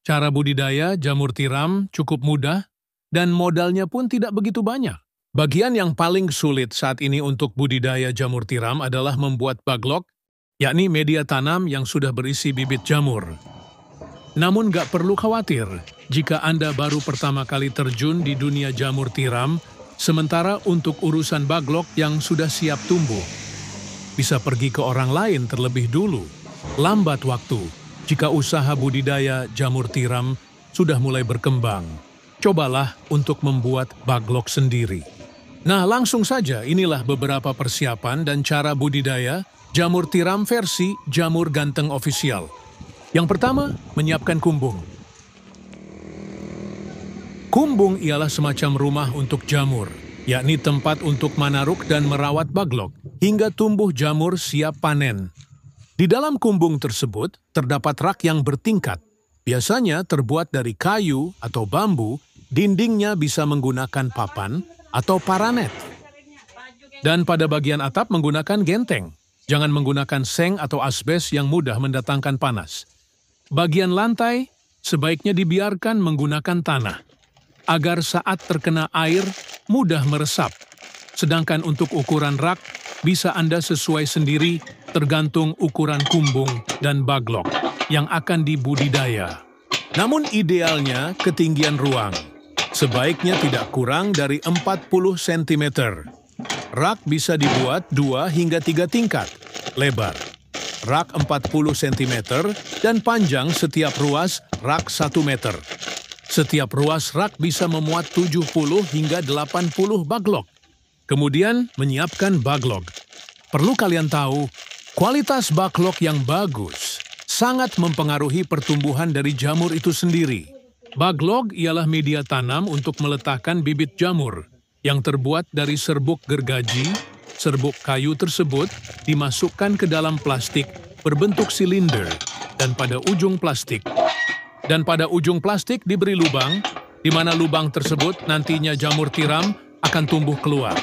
Cara budidaya jamur tiram cukup mudah dan modalnya pun tidak begitu banyak. Bagian yang paling sulit saat ini untuk budidaya jamur tiram adalah membuat baglok, yakni media tanam yang sudah berisi bibit jamur. Namun gak perlu khawatir jika Anda baru pertama kali terjun di dunia jamur tiram, sementara untuk urusan baglok yang sudah siap tumbuh, bisa pergi ke orang lain terlebih dulu. Lambat waktu jika usaha budidaya jamur tiram sudah mulai berkembang. Cobalah untuk membuat baglok sendiri. Nah, langsung saja inilah beberapa persiapan dan cara budidaya jamur tiram versi Jamur Ganteng Official. Yang pertama, menyiapkan kumbung. Kumbung ialah semacam rumah untuk jamur, yakni tempat untuk manaruk dan merawat baglok hingga tumbuh jamur siap panen. Di dalam kumbung tersebut terdapat rak yang bertingkat, biasanya terbuat dari kayu atau bambu, dindingnya bisa menggunakan papan atau paranet. Dan pada bagian atap menggunakan genteng, jangan menggunakan seng atau asbes yang mudah mendatangkan panas. Bagian lantai sebaiknya dibiarkan menggunakan tanah, agar saat terkena air mudah meresap. Sedangkan untuk ukuran rak, bisa Anda sesuai sendiri tergantung ukuran kumbung dan baglok yang akan dibudidaya. Namun idealnya ketinggian ruang, sebaiknya tidak kurang dari 40 cm. Rak bisa dibuat 2 hingga 3 tingkat, lebar. Rak 40 cm dan panjang setiap ruas rak 1 meter. Setiap ruas rak bisa memuat 70 hingga 80 baglok. Kemudian menyiapkan baglok. Perlu kalian tahu, kualitas baglok yang bagus sangat mempengaruhi pertumbuhan dari jamur itu sendiri. Baglok ialah media tanam untuk meletakkan bibit jamur yang terbuat dari serbuk gergaji. Serbuk kayu tersebut dimasukkan ke dalam plastik berbentuk silinder dan pada ujung plastik diberi lubang, di mana lubang tersebut nantinya jamur tiram akan tumbuh keluar.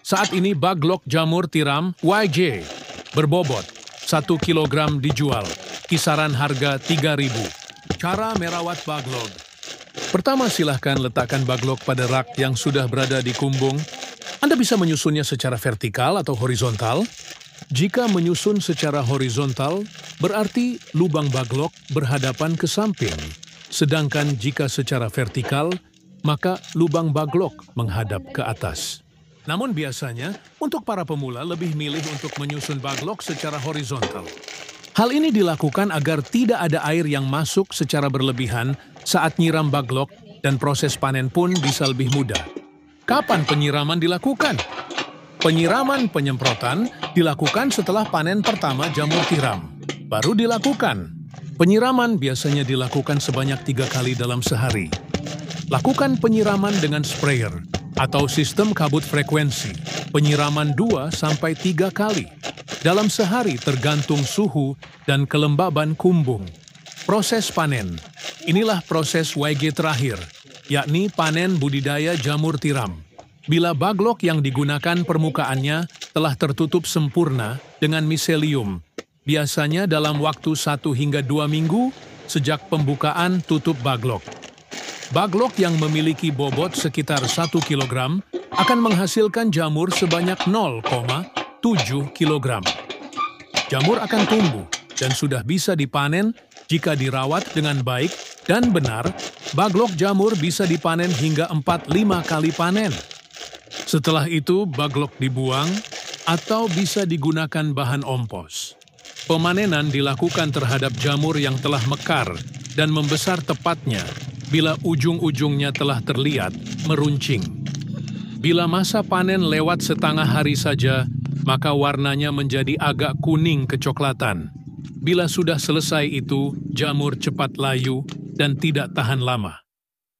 Saat ini baglok jamur tiram YJ berbobot 1 kg dijual, kisaran harga 3.000. Cara merawat baglok. Pertama, silahkan letakkan baglok pada rak yang sudah berada di kumbung. Anda bisa menyusunnya secara vertikal atau horizontal. Jika menyusun secara horizontal, berarti lubang baglok berhadapan ke samping. Sedangkan jika secara vertikal, maka lubang baglok menghadap ke atas. Namun biasanya, untuk para pemula lebih milih untuk menyusun baglok secara horizontal. Hal ini dilakukan agar tidak ada air yang masuk secara berlebihan saat nyiram baglok dan proses panen pun bisa lebih mudah. Kapan penyiraman dilakukan? Penyiraman penyemprotan dilakukan setelah panen pertama jamur tiram. Baru dilakukan. Penyiraman biasanya dilakukan sebanyak 3 kali dalam sehari. Lakukan penyiraman dengan sprayer atau sistem kabut frekuensi. Penyiraman 2-3 kali dalam sehari tergantung suhu dan kelembaban kumbung. Proses panen. Inilah proses YG terakhir, yakni panen budidaya jamur tiram. Bila baglok yang digunakan permukaannya telah tertutup sempurna dengan miselium, biasanya dalam waktu 1 hingga 2 minggu sejak pembukaan tutup baglok. Baglok yang memiliki bobot sekitar 1 kg akan menghasilkan jamur sebanyak 0,7 kg. Jamur akan tumbuh dan sudah bisa dipanen jika dirawat dengan baik dan benar. Baglok jamur bisa dipanen hingga 4-5 kali panen. Setelah itu, baglok dibuang atau bisa digunakan bahan ompos. Pemanenan dilakukan terhadap jamur yang telah mekar dan membesar tepatnya bila ujung-ujungnya telah terlihat meruncing. Bila masa panen lewat setengah hari saja, maka warnanya menjadi agak kuning kecoklatan. Bila sudah selesai itu, jamur cepat layu dan tidak tahan lama.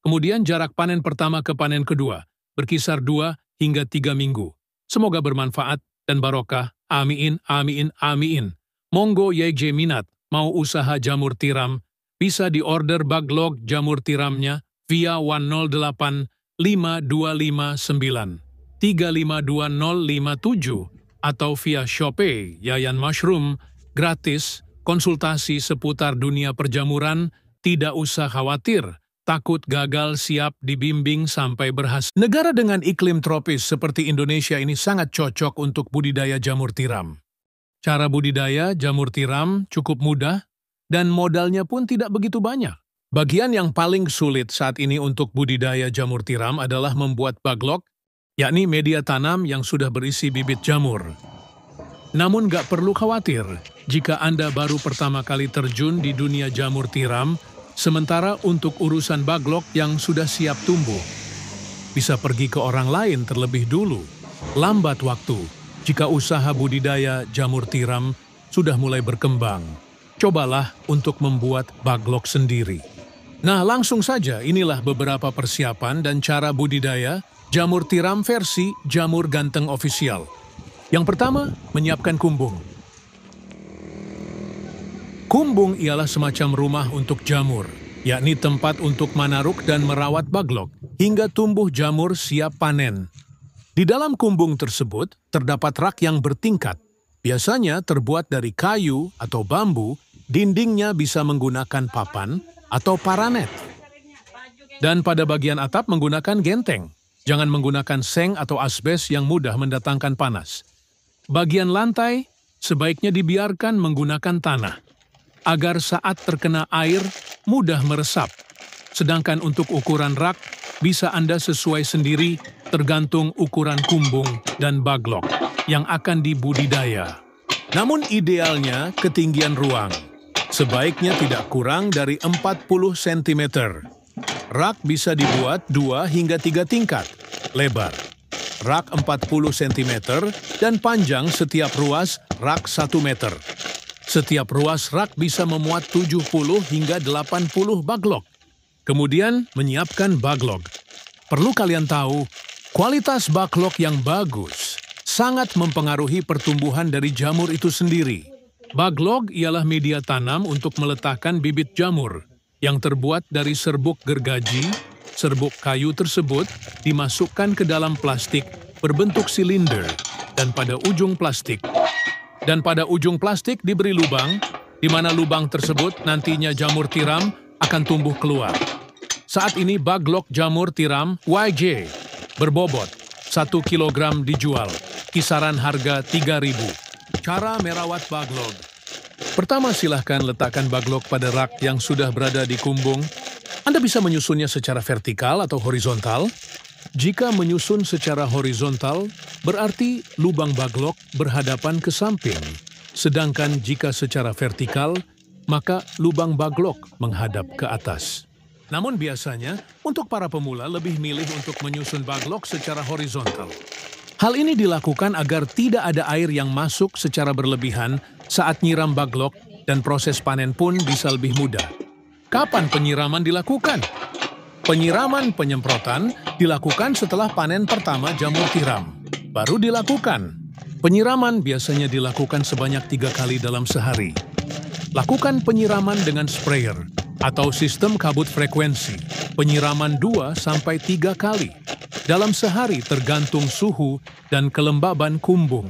Kemudian jarak panen pertama ke panen kedua berkisar 2 hingga 3 minggu. Semoga bermanfaat dan barokah. Amin, amin, amin. Monggo YJ minat mau usaha jamur tiram, bisa diorder baglok jamur tiramnya via 108 5259 352057 atau via Shopee Yayan Mushroom, gratis, konsultasi seputar dunia perjamuran, tidak usah khawatir, takut gagal, siap dibimbing sampai berhasil. Negara dengan iklim tropis seperti Indonesia ini sangat cocok untuk budidaya jamur tiram. Cara budidaya jamur tiram cukup mudah dan modalnya pun tidak begitu banyak. Bagian yang paling sulit saat ini untuk budidaya jamur tiram adalah membuat baglok, yakni media tanam yang sudah berisi bibit jamur. Namun gak perlu khawatir jika Anda baru pertama kali terjun di dunia jamur tiram, sementara untuk urusan baglok yang sudah siap tumbuh, bisa pergi ke orang lain terlebih dulu. Lambat waktu jika usaha budidaya jamur tiram sudah mulai berkembang. Cobalah untuk membuat baglok sendiri. Nah, langsung saja inilah beberapa persiapan dan cara budidaya jamur tiram versi Jamur Ganteng Official. Yang pertama, menyiapkan kumbung. Kumbung ialah semacam rumah untuk jamur, yakni tempat untuk manaruk dan merawat baglok hingga tumbuh jamur siap panen. Di dalam kumbung tersebut terdapat rak yang bertingkat, biasanya terbuat dari kayu atau bambu. Dindingnya bisa menggunakan papan atau paranet. Dan pada bagian atap menggunakan genteng. Jangan menggunakan seng atau asbes yang mudah mendatangkan panas. Bagian lantai sebaiknya dibiarkan menggunakan tanah, agar saat terkena air mudah meresap. Sedangkan untuk ukuran rak bisa Anda sesuai sendiri tergantung ukuran kumbung dan baglok yang akan dibudidaya. Namun idealnya ketinggian ruang sebaiknya tidak kurang dari 40 cm. Rak bisa dibuat 2 hingga 3 tingkat, lebar rak 40 cm dan panjang setiap ruas rak 1 meter. Setiap ruas rak bisa memuat 70 hingga 80 baglok. Kemudian menyiapkan baglok. Perlu kalian tahu, kualitas baglok yang bagus sangat mempengaruhi pertumbuhan dari jamur itu sendiri. Baglok ialah media tanam untuk meletakkan bibit jamur yang terbuat dari serbuk gergaji. Serbuk kayu tersebut dimasukkan ke dalam plastik berbentuk silinder dan pada ujung plastik diberi lubang, di mana lubang tersebut nantinya jamur tiram akan tumbuh keluar. Saat ini baglok jamur tiram YJ berbobot 1 kg dijual, kisaran harga 3.000. Cara merawat baglok. Pertama, silahkan letakkan baglok pada rak yang sudah berada di kumbung. Anda bisa menyusunnya secara vertikal atau horizontal. Jika menyusun secara horizontal, berarti lubang baglok berhadapan ke samping. Sedangkan jika secara vertikal, maka lubang baglok menghadap ke atas. Namun biasanya, untuk para pemula lebih milih untuk menyusun baglok secara horizontal. Hal ini dilakukan agar tidak ada air yang masuk secara berlebihan saat nyiram baglok dan proses panen pun bisa lebih mudah. Kapan penyiraman dilakukan? Penyiraman penyemprotan dilakukan setelah panen pertama jamur tiram. Baru dilakukan. Penyiraman biasanya dilakukan sebanyak 3 kali dalam sehari. Lakukan penyiraman dengan sprayer atau sistem kabut frekuensi. Penyiraman 2-3 kali. Dalam sehari tergantung suhu dan kelembaban kumbung.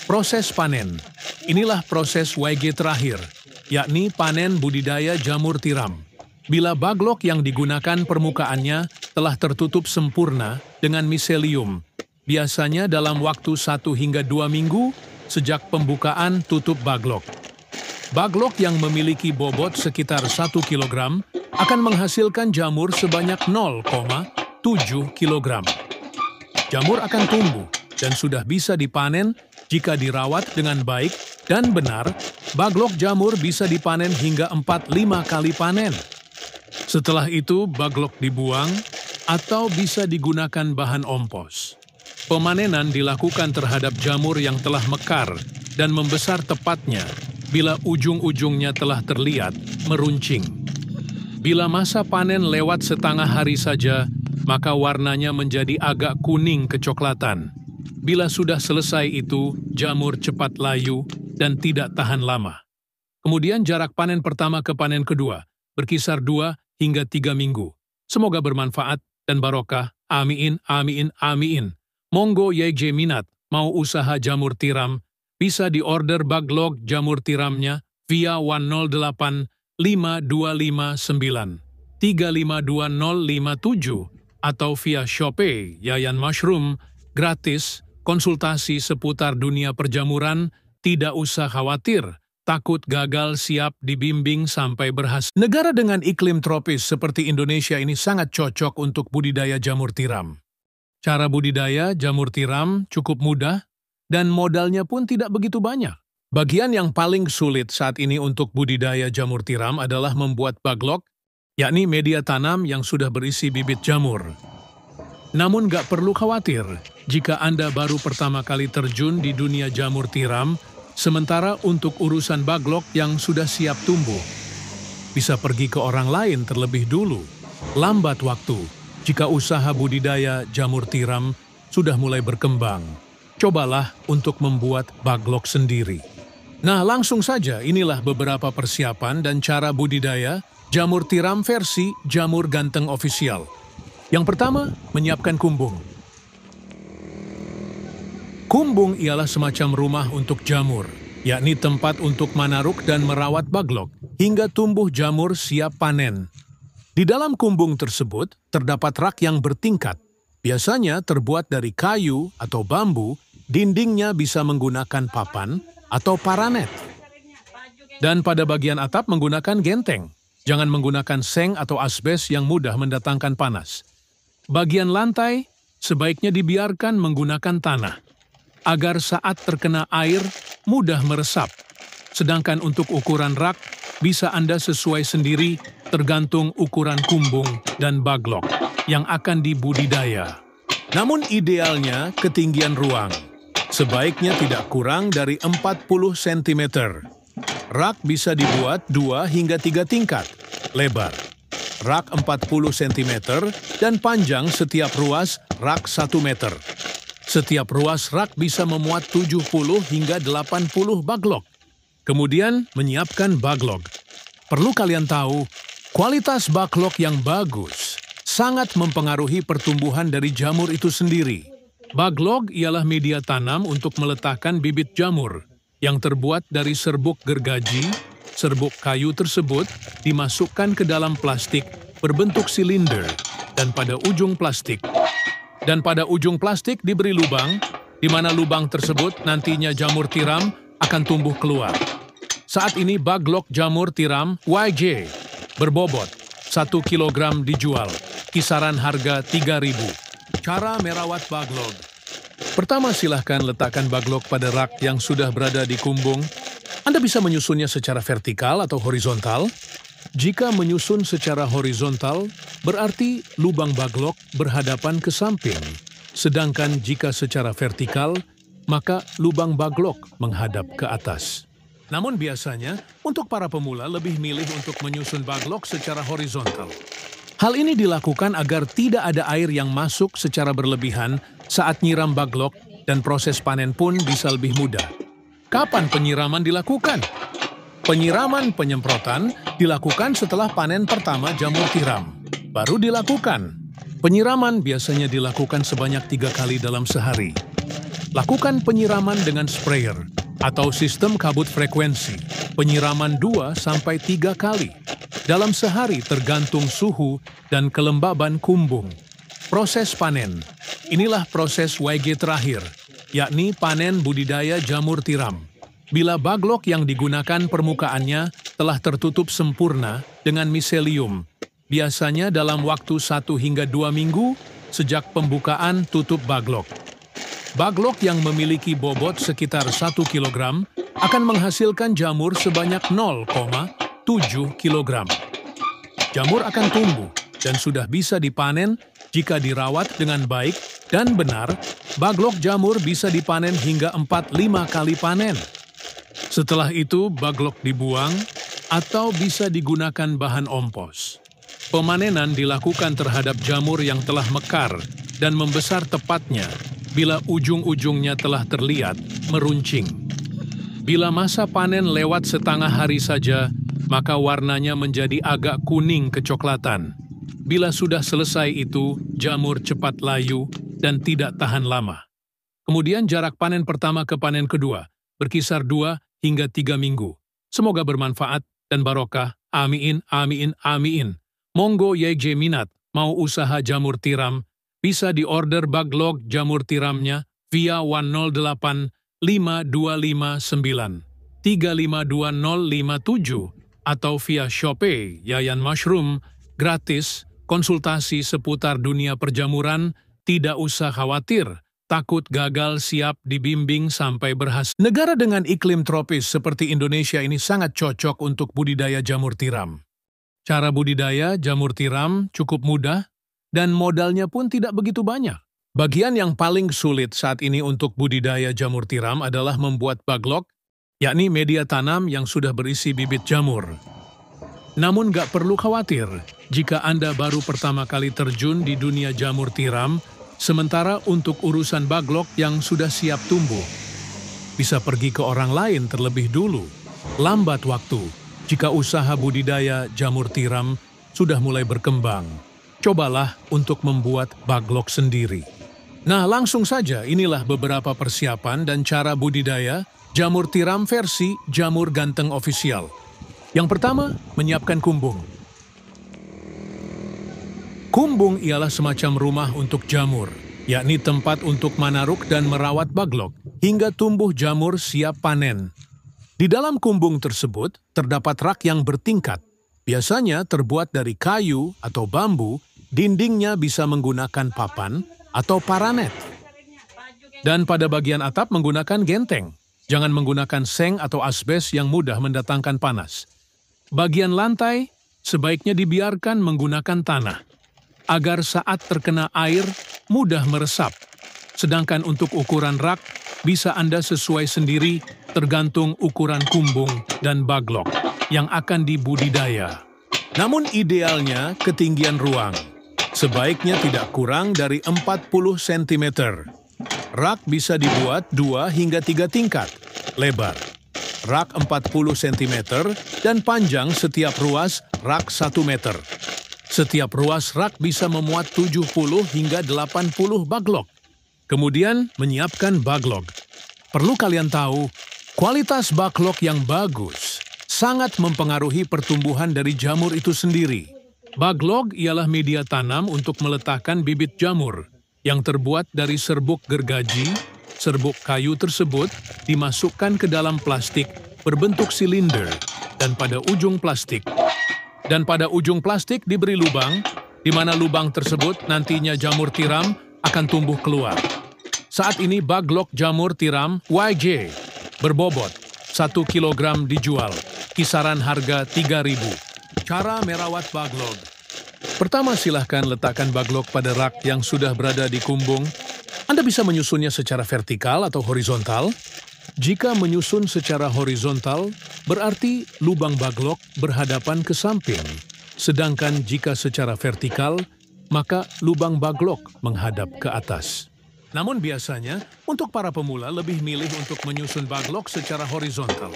Proses panen. Inilah proses YG terakhir, yakni panen budidaya jamur tiram. Bila baglok yang digunakan permukaannya telah tertutup sempurna dengan miselium, biasanya dalam waktu 1 hingga 2 minggu sejak pembukaan tutup baglok. Baglok yang memiliki bobot sekitar 1 kg akan menghasilkan jamur sebanyak 0,7 kg. Jamur akan tumbuh dan sudah bisa dipanen jika dirawat dengan baik dan benar. Baglok jamur bisa dipanen hingga 4-5 kali panen. Setelah itu, baglok dibuang atau bisa digunakan bahan ompos. Pemanenan dilakukan terhadap jamur yang telah mekar dan membesar tepatnya bila ujung-ujungnya telah terlihat meruncing. Bila masa panen lewat setengah hari saja, maka warnanya menjadi agak kuning kecoklatan. Bila sudah selesai itu, jamur cepat layu dan tidak tahan lama. Kemudian jarak panen pertama ke panen kedua berkisar 2 hingga 3 minggu. Semoga bermanfaat dan barokah. Amin, amin, amin. Monggo YJ minat mau usaha jamur tiram, bisa diorder baglok jamur tiramnya via 108 5259 352057 atau via Shopee Yayan Mushroom, gratis, konsultasi seputar dunia perjamuran, tidak usah khawatir, takut gagal, siap dibimbing sampai berhasil. Negara dengan iklim tropis seperti Indonesia ini sangat cocok untuk budidaya jamur tiram. Cara budidaya jamur tiram cukup mudah dan modalnya pun tidak begitu banyak. Bagian yang paling sulit saat ini untuk budidaya jamur tiram adalah membuat baglok, yakni media tanam yang sudah berisi bibit jamur. Namun gak perlu khawatir jika Anda baru pertama kali terjun di dunia jamur tiram, sementara untuk urusan baglok yang sudah siap tumbuh, bisa pergi ke orang lain terlebih dulu. Lambat waktu jika usaha budidaya jamur tiram sudah mulai berkembang. Cobalah untuk membuat baglok sendiri. Nah, langsung saja inilah beberapa persiapan dan cara budidaya jamur tiram versi Jamur Ganteng Official. Yang pertama, menyiapkan kumbung. Kumbung ialah semacam rumah untuk jamur, yakni tempat untuk manaruk dan merawat baglok hingga tumbuh jamur siap panen. Di dalam kumbung tersebut terdapat rak yang bertingkat, biasanya terbuat dari kayu atau bambu, dindingnya bisa menggunakan papan atau paranet. Dan pada bagian atap menggunakan genteng. Jangan menggunakan seng atau asbes yang mudah mendatangkan panas. Bagian lantai sebaiknya dibiarkan menggunakan tanah, agar saat terkena air mudah meresap. Sedangkan untuk ukuran rak, bisa Anda sesuai sendiri tergantung ukuran kumbung dan baglok yang akan dibudidaya. Namun idealnya ketinggian ruang sebaiknya tidak kurang dari 40 cm. Rak bisa dibuat 2 hingga 3 tingkat, lebar. Rak 40 cm dan panjang setiap ruas rak 1 meter. Setiap ruas rak bisa memuat 70 hingga 80 baglok. Kemudian menyiapkan baglok. Perlu kalian tahu, kualitas baglok yang bagus sangat mempengaruhi pertumbuhan dari jamur itu sendiri. Baglok ialah media tanam untuk meletakkan bibit jamur yang terbuat dari serbuk gergaji. Serbuk kayu tersebut dimasukkan ke dalam plastik berbentuk silinder dan pada ujung plastik diberi lubang, di mana lubang tersebut nantinya jamur tiram akan tumbuh keluar. Saat ini baglok jamur tiram YJ berbobot 1 kg dijual, kisaran harga 3.000. Cara merawat baglok. Pertama, silahkan letakkan baglok pada rak yang sudah berada di kumbung. Anda bisa menyusunnya secara vertikal atau horizontal. Jika menyusun secara horizontal, berarti lubang baglok berhadapan ke samping. Sedangkan jika secara vertikal, maka lubang baglok menghadap ke atas. Namun biasanya, untuk para pemula lebih milih untuk menyusun baglok secara horizontal. Hal ini dilakukan agar tidak ada air yang masuk secara berlebihan saat nyiram baglok dan proses panen pun bisa lebih mudah. Kapan penyiraman dilakukan? Penyiraman penyemprotan dilakukan setelah panen pertama jamur tiram. Baru dilakukan. Penyiraman biasanya dilakukan sebanyak 3 kali dalam sehari. Lakukan penyiraman dengan sprayer atau sistem kabut frekuensi. Penyiraman 2-3 kali dalam sehari tergantung suhu dan kelembaban kumbung. Proses panen. Inilah proses YG terakhir, yakni panen budidaya jamur tiram. Bila baglok yang digunakan permukaannya telah tertutup sempurna dengan miselium, biasanya dalam waktu 1 hingga 2 minggu sejak pembukaan tutup baglok. Baglok yang memiliki bobot sekitar 1 kg akan menghasilkan jamur sebanyak 0,7 kg. Jamur akan tumbuh dan sudah bisa dipanen jika dirawat dengan baik dan benar. Baglok jamur bisa dipanen hingga 4-5 kali panen. Setelah itu, baglok dibuang atau bisa digunakan bahan ompos. Pemanenan dilakukan terhadap jamur yang telah mekar dan membesar tepatnya bila ujung-ujungnya telah terlihat meruncing. Bila masa panen lewat setengah hari saja, maka warnanya menjadi agak kuning kecoklatan. Bila sudah selesai itu, jamur cepat layu dan tidak tahan lama. Kemudian jarak panen pertama ke panen kedua berkisar 2 hingga 3 minggu. Semoga bermanfaat dan barokah. Amin, amin, amin. Monggo YG minat mau usaha jamur tiram, bisa diorder baglok jamur tiramnya via 108 5259 352057 atau via Shopee Yayan Mushroom, gratis, konsultasi seputar dunia perjamuran, tidak usah khawatir, takut gagal siap dibimbing sampai berhasil. Negara dengan iklim tropis seperti Indonesia ini sangat cocok untuk budidaya jamur tiram. Cara budidaya jamur tiram cukup mudah dan modalnya pun tidak begitu banyak. Bagian yang paling sulit saat ini untuk budidaya jamur tiram adalah membuat baglok, yakni media tanam yang sudah berisi bibit jamur. Namun gak perlu khawatir jika Anda baru pertama kali terjun di dunia jamur tiram, sementara untuk urusan baglok yang sudah siap tumbuh, bisa pergi ke orang lain terlebih dulu. Lambat waktu jika usaha budidaya jamur tiram sudah mulai berkembang. Cobalah untuk membuat baglok sendiri. Nah, langsung saja inilah beberapa persiapan dan cara budidaya jamur tiram versi Jamur Ganteng Official. Yang pertama, menyiapkan kumbung. Kumbung ialah semacam rumah untuk jamur, yakni tempat untuk manaruk dan merawat baglok hingga tumbuh jamur siap panen. Di dalam kumbung tersebut terdapat rak yang bertingkat, biasanya terbuat dari kayu atau bambu, dindingnya bisa menggunakan papan atau paranet. Dan pada bagian atap menggunakan genteng. Jangan menggunakan seng atau asbes yang mudah mendatangkan panas. Bagian lantai sebaiknya dibiarkan menggunakan tanah, agar saat terkena air mudah meresap. Sedangkan untuk ukuran rak, bisa Anda sesuai sendiri tergantung ukuran kumbung dan baglok yang akan dibudidaya. Namun idealnya ketinggian ruang sebaiknya tidak kurang dari 40 cm. Rak bisa dibuat 2 hingga 3 tingkat, lebar. Rak 40 cm dan panjang setiap ruas rak 1 meter. Setiap ruas rak bisa memuat 70 hingga 80 baglok. Kemudian menyiapkan baglok. Perlu kalian tahu, kualitas baglok yang bagus sangat mempengaruhi pertumbuhan dari jamur itu sendiri. Baglok ialah media tanam untuk meletakkan bibit jamur yang terbuat dari serbuk gergaji. Serbuk kayu tersebut dimasukkan ke dalam plastik berbentuk silinder dan pada ujung plastik diberi lubang, di mana lubang tersebut nantinya jamur tiram akan tumbuh keluar. Saat ini baglok jamur tiram YG berbobot 1 kg dijual, kisaran harga 3.000. Cara merawat baglok. Pertama, silahkan letakkan baglok pada rak yang sudah berada di kumbung. Anda bisa menyusunnya secara vertikal atau horizontal. Jika menyusun secara horizontal, berarti lubang baglok berhadapan ke samping. Sedangkan jika secara vertikal, maka lubang baglok menghadap ke atas. Namun biasanya, untuk para pemula lebih milih untuk menyusun baglok secara horizontal.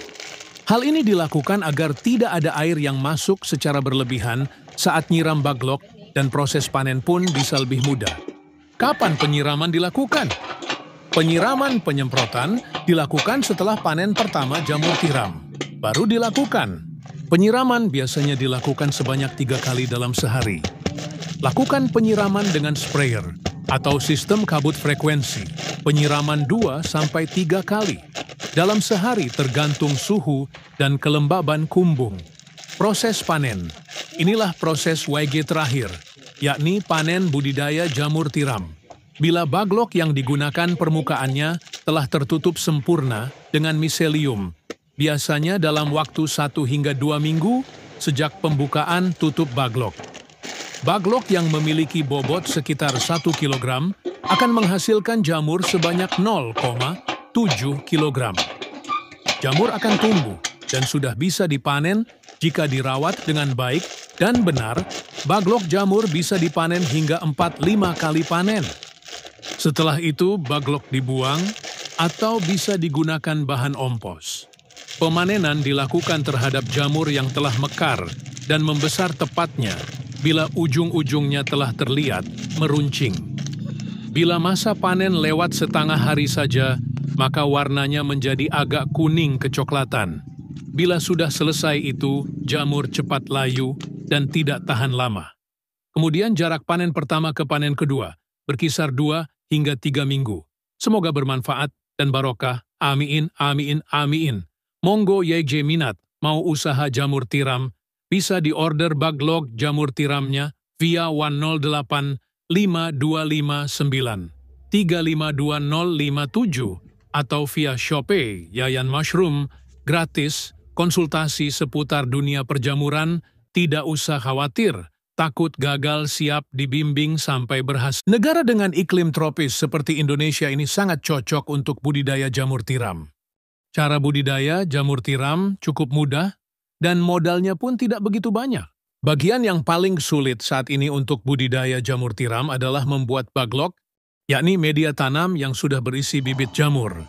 Hal ini dilakukan agar tidak ada air yang masuk secara berlebihan saat nyiram baglok dan proses panen pun bisa lebih mudah. Kapan penyiraman dilakukan? Penyiraman penyemprotan dilakukan setelah panen pertama jamur tiram. Baru dilakukan. Penyiraman biasanya dilakukan sebanyak 3 kali dalam sehari. Lakukan penyiraman dengan sprayer. atau sistem kabut frekuensi, penyiraman 2-3 kali dalam sehari tergantung suhu dan kelembaban kumbung. Proses panen. Inilah proses YG terakhir, yakni panen budidaya jamur tiram. Bila baglok yang digunakan permukaannya telah tertutup sempurna dengan miselium, biasanya dalam waktu 1 hingga 2 minggu sejak pembukaan tutup baglok. Baglok yang memiliki bobot sekitar 1 kg akan menghasilkan jamur sebanyak 0,7 kg. Jamur akan tumbuh dan sudah bisa dipanen jika dirawat dengan baik dan benar. Baglok jamur bisa dipanen hingga 4-5 kali panen. Setelah itu baglok dibuang atau bisa digunakan bahan ompos. Pemanenan dilakukan terhadap jamur yang telah mekar dan membesar tepatnya bila ujung-ujungnya telah terlihat meruncing. Bila masa panen lewat setengah hari saja, maka warnanya menjadi agak kuning kecoklatan. Bila sudah selesai itu, jamur cepat layu dan tidak tahan lama. Kemudian jarak panen pertama ke panen kedua berkisar 2 hingga 3 minggu. Semoga bermanfaat dan barokah. Amin, amin, amin. Monggo YG minat mau usaha jamur tiram, bisa diorder baglok jamur tiramnya via 108 5259 352057 atau via Shopee Yayan Mushroom, gratis, konsultasi seputar dunia perjamuran, tidak usah khawatir, takut gagal, siap dibimbing sampai berhasil. Negara dengan iklim tropis seperti Indonesia ini sangat cocok untuk budidaya jamur tiram. Cara budidaya jamur tiram cukup mudah dan modalnya pun tidak begitu banyak. Bagian yang paling sulit saat ini untuk budidaya jamur tiram adalah membuat baglok, yakni media tanam yang sudah berisi bibit jamur.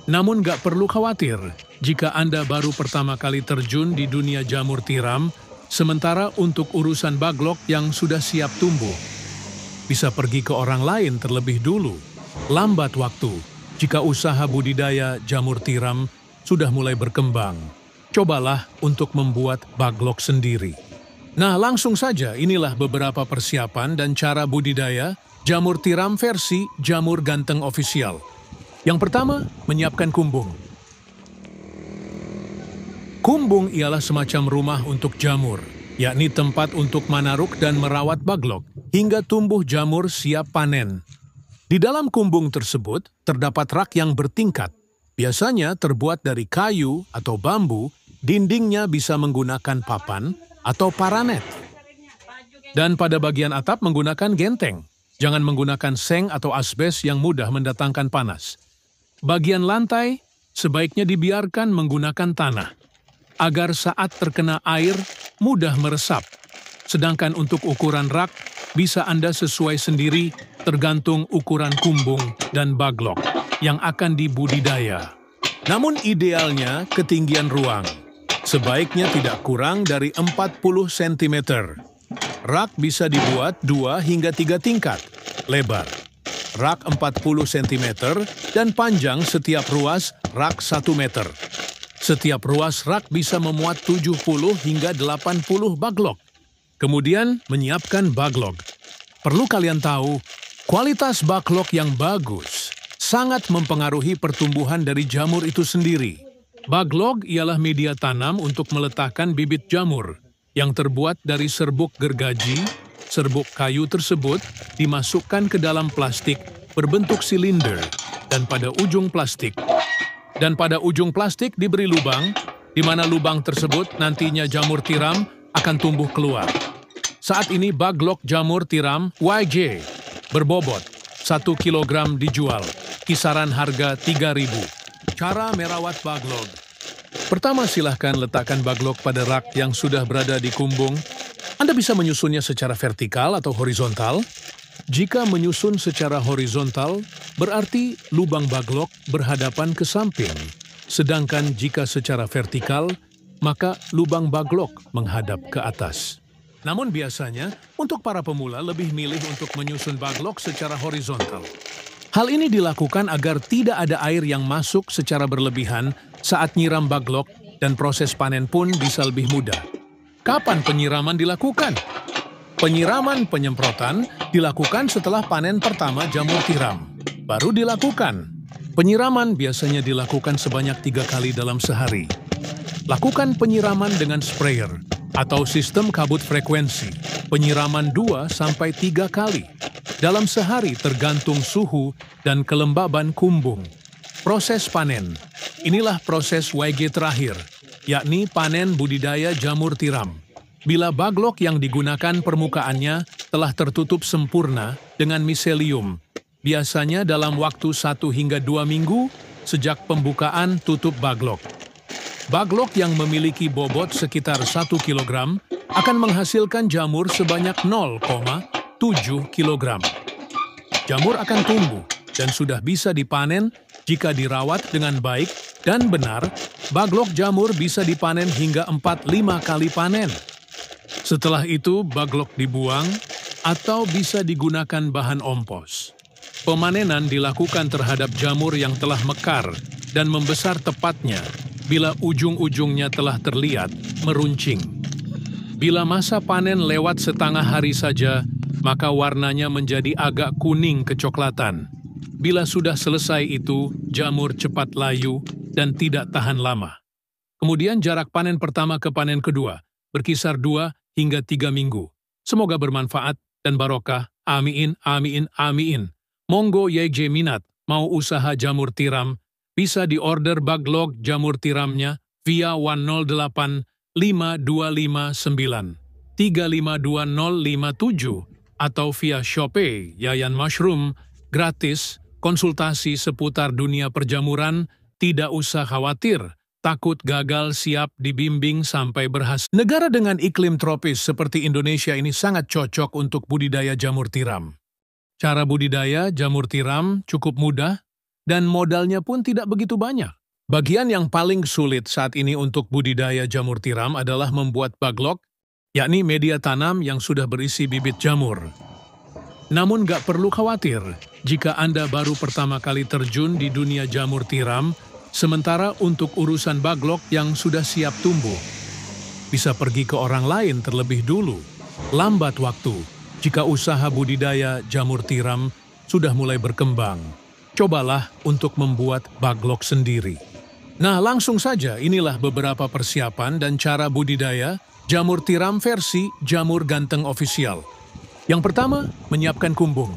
Namun gak perlu khawatir jika Anda baru pertama kali terjun di dunia jamur tiram, sementara untuk urusan baglok yang sudah siap tumbuh, bisa pergi ke orang lain terlebih dulu. Lambat waktu jika usaha budidaya jamur tiram sudah mulai berkembang. Cobalah untuk membuat baglok sendiri. Nah, langsung saja inilah beberapa persiapan dan cara budidaya jamur tiram versi Jamur Ganteng Official. Yang pertama, menyiapkan kumbung. Kumbung ialah semacam rumah untuk jamur, yakni tempat untuk manaruk dan merawat baglok hingga tumbuh jamur siap panen. Di dalam kumbung tersebut terdapat rak yang bertingkat, biasanya terbuat dari kayu atau bambu, dindingnya bisa menggunakan papan atau paranet. Dan pada bagian atap menggunakan genteng, jangan menggunakan seng atau asbes yang mudah mendatangkan panas. Bagian lantai sebaiknya dibiarkan menggunakan tanah, agar saat terkena air mudah meresap. Sedangkan untuk ukuran rak, bisa Anda sesuai sendiri tergantung ukuran kumbung dan baglok yang akan dibudidaya. Namun idealnya ketinggian ruang sebaiknya tidak kurang dari 40 cm. Rak bisa dibuat 2 hingga 3 tingkat, lebar rak 40 cm dan panjang setiap ruas rak 1 meter. Setiap ruas rak bisa memuat 70 hingga 80 baglok. Kemudian menyiapkan baglok. Perlu kalian tahu, kualitas baglok yang bagus sangat mempengaruhi pertumbuhan dari jamur itu sendiri. Baglok ialah media tanam untuk meletakkan bibit jamur yang terbuat dari serbuk gergaji. Serbuk kayu tersebut dimasukkan ke dalam plastik berbentuk silinder dan pada ujung plastik diberi lubang, di mana lubang tersebut nantinya jamur tiram akan tumbuh keluar. Saat ini baglok jamur tiram YG berbobot 1 kg dijual, kisaran harga 3.000. Cara merawat baglok. Pertama, silahkan letakkan baglok pada rak yang sudah berada di kumbung. Anda bisa menyusunnya secara vertikal atau horizontal. Jika menyusun secara horizontal, berarti lubang baglok berhadapan ke samping. Sedangkan jika secara vertikal, maka lubang baglok menghadap ke atas. Namun biasanya, untuk para pemula lebih milih untuk menyusun baglok secara horizontal. Hal ini dilakukan agar tidak ada air yang masuk secara berlebihan saat nyiram baglok dan proses panen pun bisa lebih mudah. Kapan penyiraman dilakukan? Penyiraman penyemprotan dilakukan setelah panen pertama jamur tiram. Baru dilakukan. Penyiraman biasanya dilakukan sebanyak 3 kali dalam sehari. Lakukan penyiraman dengan sprayer atau sistem kabut frekuensi. Penyiraman 2-3 kali dalam sehari tergantung suhu dan kelembaban kumbung. Proses panen. Inilah proses YG terakhir, yakni panen budidaya jamur tiram. Bila baglok yang digunakan permukaannya telah tertutup sempurna dengan miselium, biasanya dalam waktu 1 hingga 2 minggu sejak pembukaan tutup baglok. Baglok yang memiliki bobot sekitar 1 kg akan menghasilkan jamur sebanyak 0,7 kg. Jamur akan tumbuh dan sudah bisa dipanen jika dirawat dengan baik dan benar. Baglok jamur bisa dipanen hingga 4-5 kali panen. Setelah itu, baglok dibuang atau bisa digunakan bahan ompos. Pemanenan dilakukan terhadap jamur yang telah mekar dan membesar tepatnya bila ujung-ujungnya telah terlihat meruncing. Bila masa panen lewat setengah hari saja, maka warnanya menjadi agak kuning kecoklatan. Bila sudah selesai itu, jamur cepat layu dan tidak tahan lama. Kemudian jarak panen pertama ke panen kedua berkisar 2 hingga 3 minggu. Semoga bermanfaat dan barokah. Amin, amin, amin. Monggo YG minat mau usaha jamur tiram, bisa diorder baglok jamur tiramnya via 108 5259 352057 atau via Shopee Yayan Mushroom, gratis, konsultasi seputar dunia perjamuran, tidak usah khawatir, takut gagal, siap dibimbing sampai berhasil. Negara dengan iklim tropis seperti Indonesia ini sangat cocok untuk budidaya jamur tiram. Cara budidaya jamur tiram cukup mudah dan modalnya pun tidak begitu banyak. Bagian yang paling sulit saat ini untuk budidaya jamur tiram adalah membuat baglok, yakni media tanam yang sudah berisi bibit jamur. Namun gak perlu khawatir jika Anda baru pertama kali terjun di dunia jamur tiram, sementara untuk urusan baglok yang sudah siap tumbuh, bisa pergi ke orang lain terlebih dulu. Lambat waktu jika usaha budidaya jamur tiram sudah mulai berkembang. Cobalah untuk membuat baglok sendiri. Nah, langsung saja inilah beberapa persiapan dan cara budidaya jamur tiram versi Jamur Ganteng Official. Yang pertama, menyiapkan kumbung.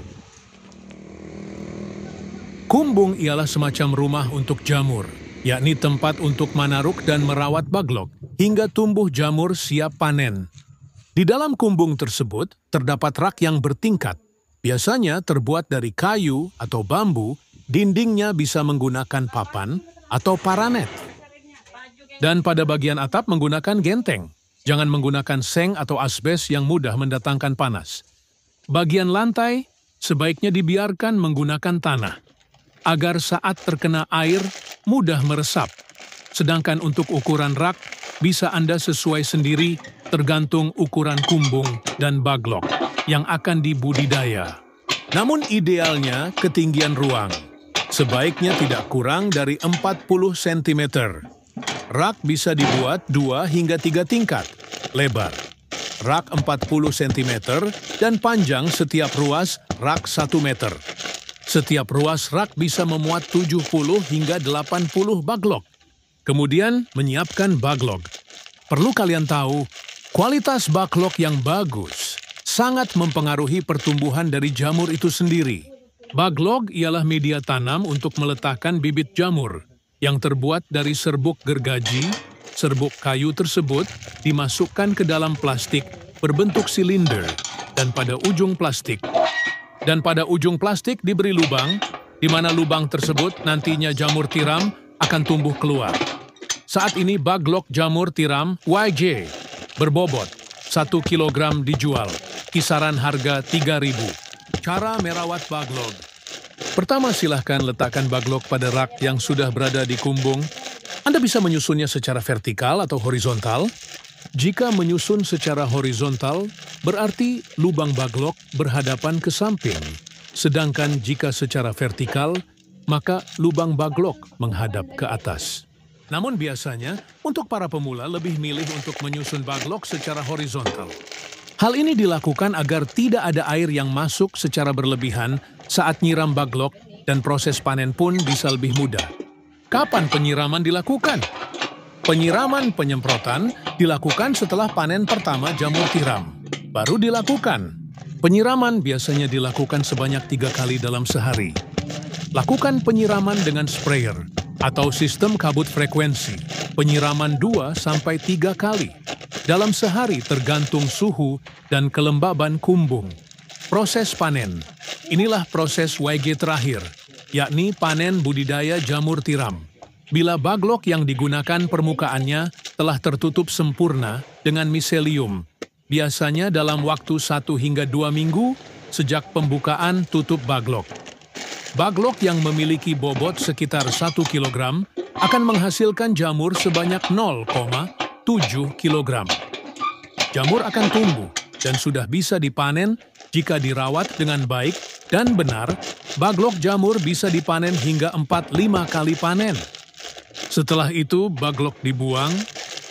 Kumbung ialah semacam rumah untuk jamur, yakni tempat untuk manaruk dan merawat baglok hingga tumbuh jamur siap panen. Di dalam kumbung tersebut terdapat rak yang bertingkat, biasanya terbuat dari kayu atau bambu, dindingnya bisa menggunakan papan atau paranet. Dan pada bagian atap menggunakan genteng, jangan menggunakan seng atau asbes yang mudah mendatangkan panas. Bagian lantai sebaiknya dibiarkan menggunakan tanah, agar saat terkena air mudah meresap. Sedangkan untuk ukuran rak bisa Anda sesuai sendiri tergantung ukuran kumbung dan baglok yang akan dibudidaya. Namun idealnya ketinggian ruang sebaiknya tidak kurang dari 40 cm. Rak bisa dibuat 2 hingga 3 tingkat lebar. Rak 40 cm dan panjang setiap ruas rak 1 meter. Setiap ruas rak bisa memuat 70 hingga 80 baglok. Kemudian menyiapkan baglok. Perlu kalian tahu, kualitas baglok yang bagus sangat mempengaruhi pertumbuhan dari jamur itu sendiri. Baglok ialah media tanam untuk meletakkan bibit jamur yang terbuat dari serbuk gergaji. Serbuk kayu tersebut dimasukkan ke dalam plastik berbentuk silinder dan pada ujung plastik diberi lubang, di mana lubang tersebut nantinya jamur tiram akan tumbuh keluar. Saat ini baglok jamur tiram YG berbobot 1 kg dijual, kisaran harga 3.000. Cara merawat baglok. Pertama, silahkan letakkan baglok pada rak yang sudah berada di kumbung. Anda bisa menyusunnya secara vertikal atau horizontal. Jika menyusun secara horizontal, berarti lubang baglok berhadapan ke samping. Sedangkan jika secara vertikal, maka lubang baglok menghadap ke atas. Namun biasanya, untuk para pemula lebih milih untuk menyusun baglok secara horizontal. Hal ini dilakukan agar tidak ada air yang masuk secara berlebihan saat nyiram baglok dan proses panen pun bisa lebih mudah. Kapan penyiraman dilakukan? Penyiraman penyemprotan dilakukan setelah panen pertama jamur tiram. Baru dilakukan. Penyiraman biasanya dilakukan sebanyak 3 kali dalam sehari. Lakukan penyiraman dengan sprayer atau sistem kabut frekuensi. Penyiraman 2-3 kali dalam sehari tergantung suhu dan kelembaban kumbung. Proses panen. Inilah proses YG terakhir, yakni panen budidaya jamur tiram. Bila baglok yang digunakan permukaannya telah tertutup sempurna dengan miselium, biasanya dalam waktu 1 hingga 2 minggu sejak pembukaan tutup baglok. Baglok yang memiliki bobot sekitar 1 kg akan menghasilkan jamur sebanyak 0,7 kg. Jamur akan tumbuh dan sudah bisa dipanen jika dirawat dengan baik dan benar. Baglok jamur bisa dipanen hingga 4-5 kali panen. Setelah itu, baglok dibuang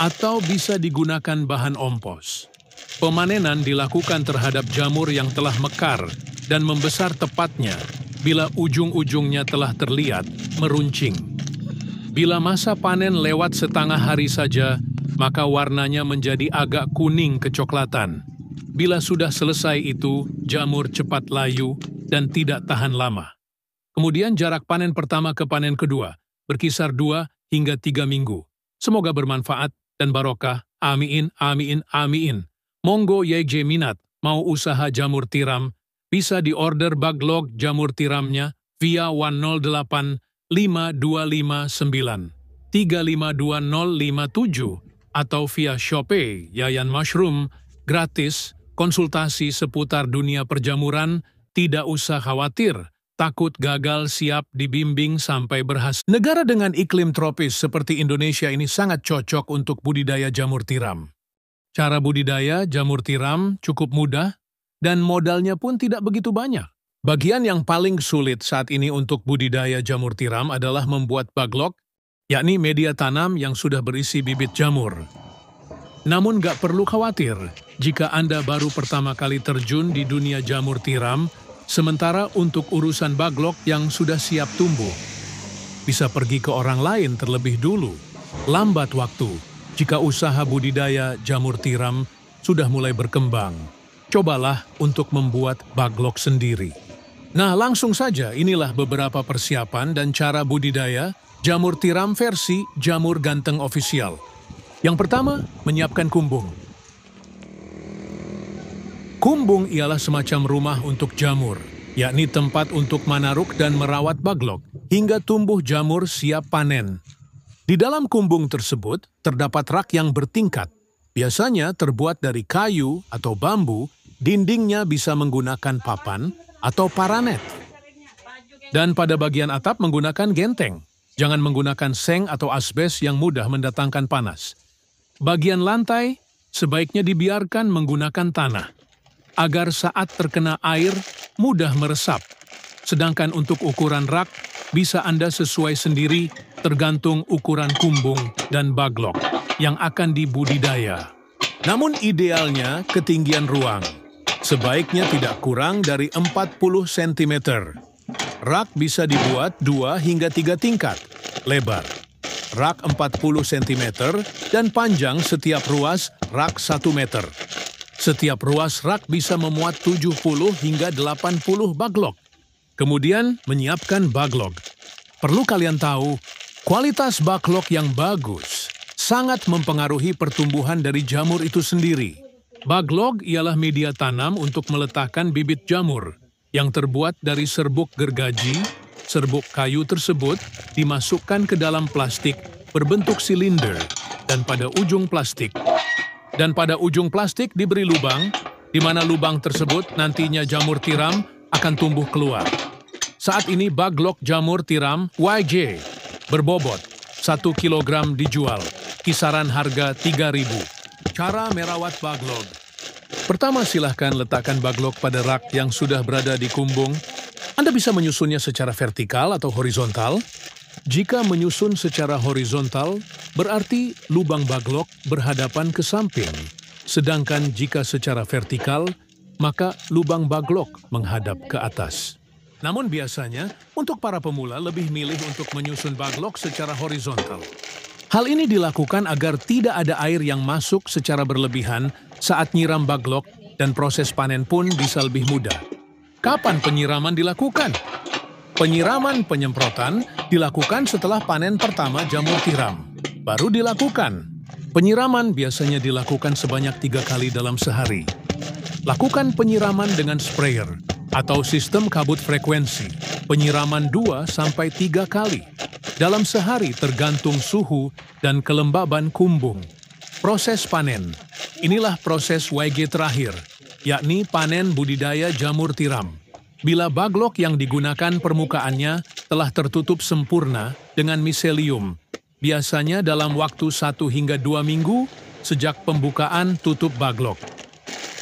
atau bisa digunakan bahan ompos. Pemanenan dilakukan terhadap jamur yang telah mekar dan membesar tepatnya bila ujung-ujungnya telah terlihat meruncing. Bila masa panen lewat setengah hari saja, maka warnanya menjadi agak kuning kecoklatan. Bila sudah selesai itu, jamur cepat layu dan tidak tahan lama. Kemudian jarak panen pertama ke panen kedua berkisar 2 hingga 3 minggu. Semoga bermanfaat dan barokah. Amin, amin, amin. Monggo YG minat, mau usaha jamur tiram, bisa diorder baglok jamur tiramnya via 108 5259 352057 atau via Shopee Yayan Mushroom, gratis, konsultasi seputar dunia perjamuran, tidak usah khawatir. Takut gagal, siap dibimbing sampai berhasil. Negara dengan iklim tropis seperti Indonesia ini sangat cocok untuk budidaya jamur tiram. Cara budidaya jamur tiram cukup mudah dan modalnya pun tidak begitu banyak. Bagian yang paling sulit saat ini untuk budidaya jamur tiram adalah membuat baglok, yakni media tanam yang sudah berisi bibit jamur. Namun gak perlu khawatir jika Anda baru pertama kali terjun di dunia jamur tiram. Sementara untuk urusan baglok yang sudah siap tumbuh, bisa pergi ke orang lain terlebih dulu. Lambat waktu jika usaha budidaya jamur tiram sudah mulai berkembang. Cobalah untuk membuat baglok sendiri. Nah, langsung saja inilah beberapa persiapan dan cara budidaya jamur tiram versi Jamur Ganteng Official. Yang pertama, menyiapkan kumbung. Kumbung ialah semacam rumah untuk jamur, yakni tempat untuk manaruk dan merawat baglok, hingga tumbuh jamur siap panen. Di dalam kumbung tersebut, terdapat rak yang bertingkat. Biasanya terbuat dari kayu atau bambu, dindingnya bisa menggunakan papan atau paranet. Dan pada bagian atap menggunakan genteng. Jangan menggunakan seng atau asbes yang mudah mendatangkan panas. Bagian lantai sebaiknya dibiarkan menggunakan tanah, agar saat terkena air mudah meresap. Sedangkan untuk ukuran rak bisa Anda sesuai sendiri tergantung ukuran kumbung dan baglok yang akan dibudidaya. Namun idealnya ketinggian ruang sebaiknya tidak kurang dari 40 cm. Rak bisa dibuat 2 hingga 3 tingkat lebar. Rak 40 cm dan panjang setiap ruas rak 1 meter. Setiap ruas rak bisa memuat 70 hingga 80 baglok. Kemudian menyiapkan baglok. Perlu kalian tahu, kualitas baglok yang bagus sangat mempengaruhi pertumbuhan dari jamur itu sendiri. Baglok ialah media tanam untuk meletakkan bibit jamur yang terbuat dari serbuk gergaji. Serbuk kayu tersebut dimasukkan ke dalam plastik berbentuk silinder dan pada ujung plastik diberi lubang, di mana lubang tersebut nantinya jamur tiram akan tumbuh keluar. Saat ini baglok jamur tiram YG berbobot 1 kg dijual, kisaran harga 3.000. Cara merawat baglok. Pertama, silahkan letakkan baglok pada rak yang sudah berada di kumbung. Anda bisa menyusunnya secara vertikal atau horizontal. Jika menyusun secara horizontal, berarti lubang baglok berhadapan ke samping. Sedangkan jika secara vertikal, maka lubang baglok menghadap ke atas. Namun biasanya, untuk para pemula lebih milih untuk menyusun baglok secara horizontal. Hal ini dilakukan agar tidak ada air yang masuk secara berlebihan saat nyiram baglok dan proses panen pun bisa lebih mudah. Kapan penyiraman dilakukan? Penyiraman penyemprotan dilakukan setelah panen pertama jamur tiram. Baru dilakukan. Penyiraman biasanya dilakukan sebanyak 3 kali dalam sehari. Lakukan penyiraman dengan sprayer atau sistem kabut frekuensi. Penyiraman 2-3 kali dalam sehari tergantung suhu dan kelembaban kumbung. Proses panen. Inilah proses YG terakhir, yakni panen budidaya jamur tiram. Bila baglok yang digunakan permukaannya telah tertutup sempurna dengan miselium, biasanya dalam waktu 1 hingga 2 minggu sejak pembukaan tutup baglok.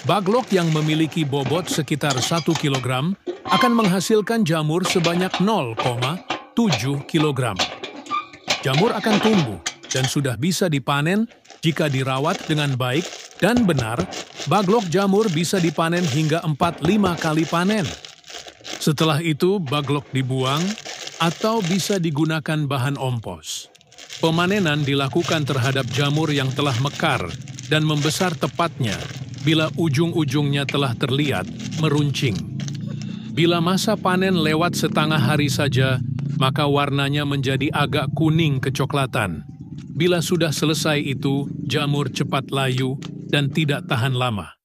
Baglok yang memiliki bobot sekitar 1 kg akan menghasilkan jamur sebanyak 0,7 kg. Jamur akan tumbuh dan sudah bisa dipanen jika dirawat dengan baik dan benar. Baglok jamur bisa dipanen hingga 4-5 kali panen. Setelah itu, baglok dibuang atau bisa digunakan bahan ompos. Pemanenan dilakukan terhadap jamur yang telah mekar dan membesar tepatnya bila ujung-ujungnya telah terlihat meruncing. Bila masa panen lewat setengah hari saja, maka warnanya menjadi agak kuning kecoklatan. Bila sudah selesai itu, jamur cepat layu dan tidak tahan lama.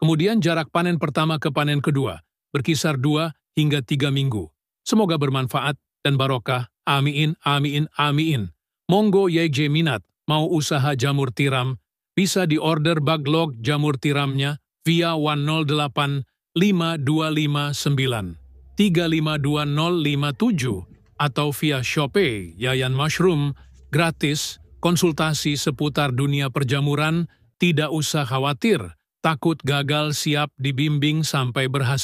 Kemudian jarak panen pertama ke panen kedua berkisar 2 hingga 3 minggu. Semoga bermanfaat dan barokah. Amin, amin, amin. Monggo YJ minat mau usaha jamur tiram, bisa diorder baglok jamur tiramnya via 108 5259 352057 atau via Shopee Yayan Mushroom, gratis, konsultasi seputar dunia perjamuran, tidak usah khawatir, takut gagal siap dibimbing sampai berhasil.